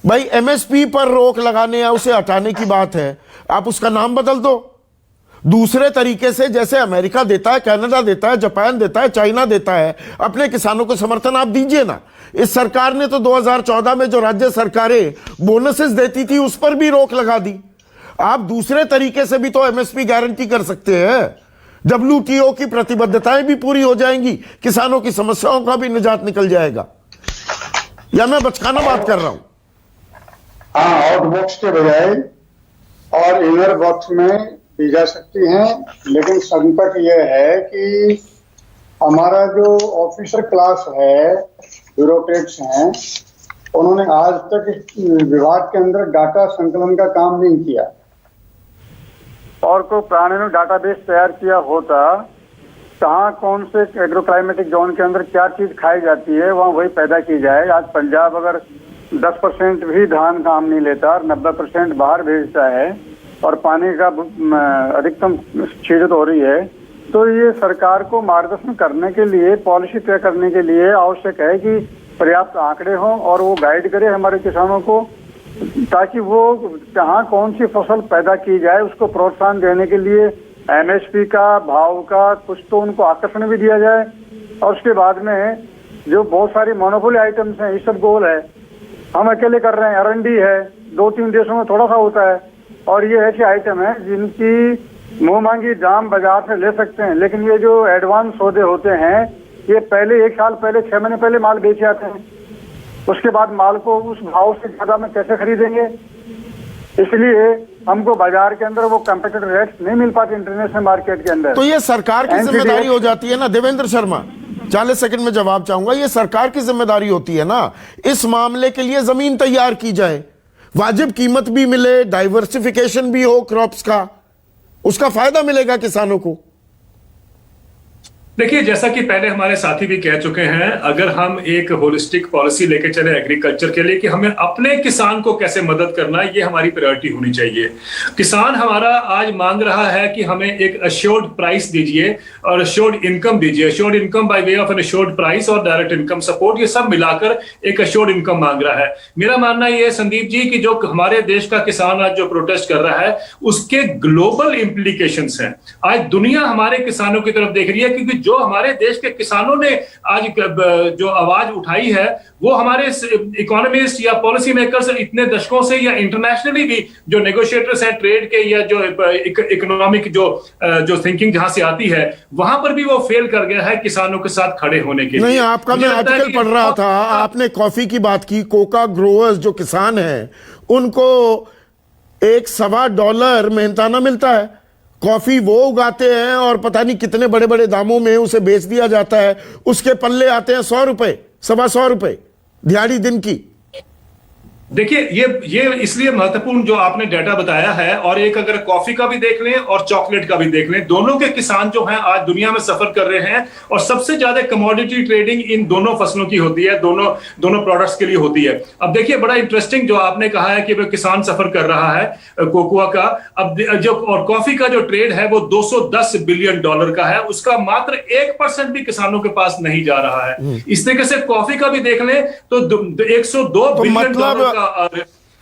भाई, एमएसपी पर रोक लगाने या उसे हटाने की बात है, आप उसका नाम बदल दो दूसरे तरीके से, जैसे अमेरिका देता है, कनाडा देता है, जापान देता है, चाइना देता है, अपने किसानों को समर्थन आप दीजिए ना। इस सरकार ने तो 2014 में जो राज्य सरकारें बोनसेस देती थी उस पर भी रोक लगा दी। आप दूसरे तरीके से भी तो एमएसपी गारंटी कर सकते हैं, डब्ल्यूटीओ की प्रतिबद्धताएं भी पूरी हो जाएंगी, किसानों की समस्याओं का भी निजात निकल जाएगा। या मैं बचकाना बात कर रहा हूं?
हाँ, आउट बॉक्स के बजाय और इनर बॉक्स में
दी जा सकती हैं, लेकिन संकट ये है कि हमारा जो ऑफिसर क्लास है, ब्यूरोक्रेट्स हैं, उन्होंने आज तक इस विभाग के अंदर डाटा संकलन का काम नहीं किया। और को प्राणियों डाटाबेस तैयार किया होता, कहाँ कौन से एग्रोक्लाइमेटिक जोन के अंदर क्या चीज खाई जाती है, वहाँ वही पैदा की जाए। आज पंजाब अगर 10% भी धान काम नहीं लेता और 90% बाहर भेजता है और पानी का अधिकतम चीजें हो रही है, तो ये सरकार को मार्गदर्शन करने के लिए, पॉलिसी तय करने के लिए आवश्यक है कि पर्याप्त आंकड़े हों और वो गाइड करे हमारे किसानों को, ताकि वो जहाँ कौन सी फसल पैदा की जाए उसको प्रोत्साहन देने के लिए एमएसपी का, भाव का कुछ तो उनको आकर्षण भी दिया जाए। और उसके बाद में जो बहुत सारी मोनोपोली आइटम्स हैं, ये सब गोल है, हम अकेले कर रहे हैं। R&D है, 2-3 देशों में थोड़ा सा होता है, और ये ऐसे आइटम है जिनकी मुंह मांगी दाम बाजार से ले सकते हैं, लेकिन ये जो एडवांस सौदे होते हैं, ये पहले 1 साल पहले, 6 महीने पहले माल बेचे जाते हैं, उसके बाद माल को उस भाव से ज्यादा में कैसे खरीदेंगे। इसलिए हमको बाजार के अंदर वो कम्पिटिटिव रेट्स नहीं मिल पाते इंटरनेशनल मार्केट के अंदर।
तो ये सरकार की जिम्मेदारी हो जाती है ना देवेंद्र शर्मा, 40 सेकंड में जवाब चाहूंगा। ये सरकार की जिम्मेदारी होती है ना, इस मामले के लिए जमीन तैयार की जाए, वाजिब कीमत भी मिले, डाइवर्सिफिकेशन भी हो क्रॉप्स का, उसका फायदा मिलेगा किसानों को।
देखिए, जैसा कि पहले हमारे साथी भी कह चुके हैं, अगर हम एक होलिस्टिक पॉलिसी लेके चले एग्रीकल्चर के लिए कि हमें अपने किसान को कैसे मदद करना है, ये हमारी प्रायोरिटी होनी चाहिए। किसान हमारा आज मांग रहा है कि हमें एक अश्योर्ड प्राइस दीजिए और अश्योर्ड इनकम दीजिए, assured income by way of an assured price और डायरेक्ट इनकम सपोर्ट, ये सब मिलाकर एक अश्योर्ड इनकम मांग रहा है। मेरा मानना ये है संदीप जी कि जो हमारे देश का किसान आज जो प्रोटेस्ट कर रहा है, उसके ग्लोबल इंप्लीकेशंस हैं। आज दुनिया हमारे किसानों की तरफ देख रही है, क्योंकि जो हमारे देश के किसानों ने आज जो आवाज उठाई है, वो हमारे इकोनॉमिस्ट या पॉलिसी मेकर्स इतने दशकों से, या इंटरनेशनली भी जो नेगोशिएटर्स हैं ट्रेड के, या जो इकोनॉमिक जो थिंकिंग जहां से आती है, वहां पर भी वो फेल कर गया है किसानों के साथ खड़े होने के लिए।
नहीं, आपका मैं आर्टिकल पढ़ रहा था, आपने कॉफी की बात की। कोका ग्रोवर्स जो किसान हैं, उनको $1.25 मेहनताना मिलता है। कॉफी वो उगाते हैं और पता नहीं कितने बड़े बड़े दामों में उसे बेच दिया जाता है, उसके पल्ले आते हैं ₹100, ₹125 दिहाड़ी दिन की।
देखिए, ये इसलिए महत्वपूर्ण जो आपने डाटा बताया है, और एक अगर कॉफी का भी देख लें और चॉकलेट का भी देख लें, दोनों के किसान जो हैं आज दुनिया में सफर कर रहे हैं, और सबसे ज्यादा कमोडिटी ट्रेडिंग इन दोनों फसलों की होती है, दोनों प्रोडक्ट्स के लिए होती है। अब देखिए, बड़ा इंटरेस्टिंग जो आपने कहा है कि वो किसान सफर कर रहा है कोकोआ का, अब जो और कॉफी का जो ट्रेड है वो $210 बिलियन का है, उसका मात्र 1% भी किसानों के पास नहीं जा रहा है। इस तरीके से कॉफी का भी देख लें तो $102 बिलियन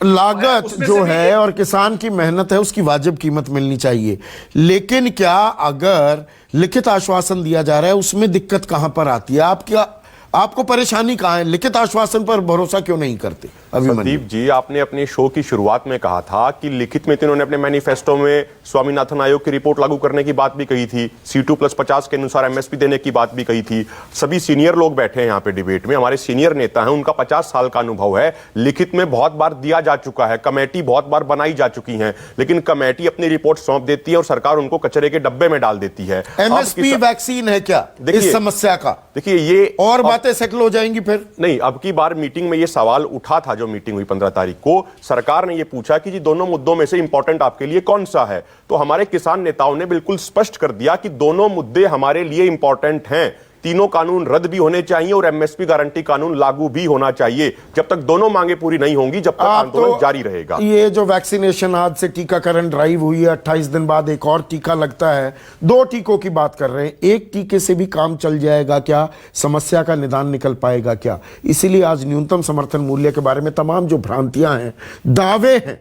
लागत जो है और किसान की मेहनत है, उसकी वाजिब कीमत मिलनी चाहिए। लेकिन क्या अगर लिखित आश्वासन दिया जा रहा है, उसमें दिक्कत कहां पर आती है? आपको परेशानी कहां है? लिखित आश्वासन पर भरोसा क्यों नहीं करते?
संदीप जी, आपने अपने शो की शुरुआत में कहा था कि लिखित में तो इन्होंने अपने मैनिफेस्टो में स्वामीनाथन आयोग की रिपोर्ट लागू करने की बात भी कही थी, C2+50 के अनुसार एमएसपी देने की बात भी कही थी। सभी सीनियर लोग बैठे हैं यहाँ पे डिबेट में, हमारे सीनियर नेता हैं, उनका 50 साल का अनुभव है। लिखित में बहुत बार दिया जा चुका है, कमेटी बहुत बार बनाई जा चुकी है, लेकिन कमेटी अपनी रिपोर्ट सौंप देती है और सरकार उनको कचरे के डब्बे में डाल देती है।
एमएसपी वैक्सीन है क्या इस समस्या का?
देखिए, ये
और बातें सेटल हो जाएंगी फिर
नहीं। अब की बार मीटिंग में ये सवाल उठा था, जो मीटिंग हुई 15 तारीख को, सरकार ने ये पूछा कि जी दोनों मुद्दों में से इंपॉर्टेंट आपके लिए कौन सा है, तो हमारे किसान नेताओं ने बिल्कुल स्पष्ट कर दिया कि दोनों मुद्दे हमारे लिए इंपॉर्टेंट हैं। तीनों कानून रद्द भी होने चाहिए और एमएसपी गारंटी कानून लागू भी होना चाहिए। जब तक दोनों मांगे पूरी नहीं होंगी, जब तक आंदोलन जारी रहेगा।
ये जो वैक्सीनेशन, आज से टीकाकरण ड्राइव हुई है, 28 दिन बाद एक और टीका लगता है, 2 टीकों की बात कर रहे हैं, एक टीके से भी काम चल जाएगा क्या? समस्या का निदान निकल पाएगा क्या? इसीलिए आज न्यूनतम समर्थन मूल्य के बारे में तमाम जो भ्रांतियां हैं, दावे हैं,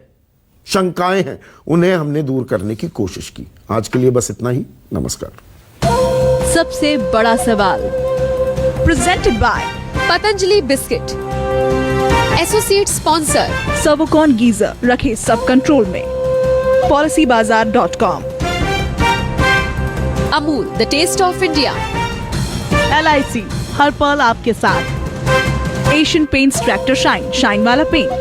शंकाएं हैं, उन्हें हमने दूर करने की कोशिश की। आज के लिए बस इतना ही। नमस्कार।
सबसे बड़ा सवाल, presented by
Patanjali biscuit, associate sponsor
Servokon geyser, रखे सब कंट्रोल में, policybazaar.com,
Amul the taste of India,
LIC हर पल आपके साथ, एशियन पेंट्स ट्रैक्टर शाइन वाला पेंट।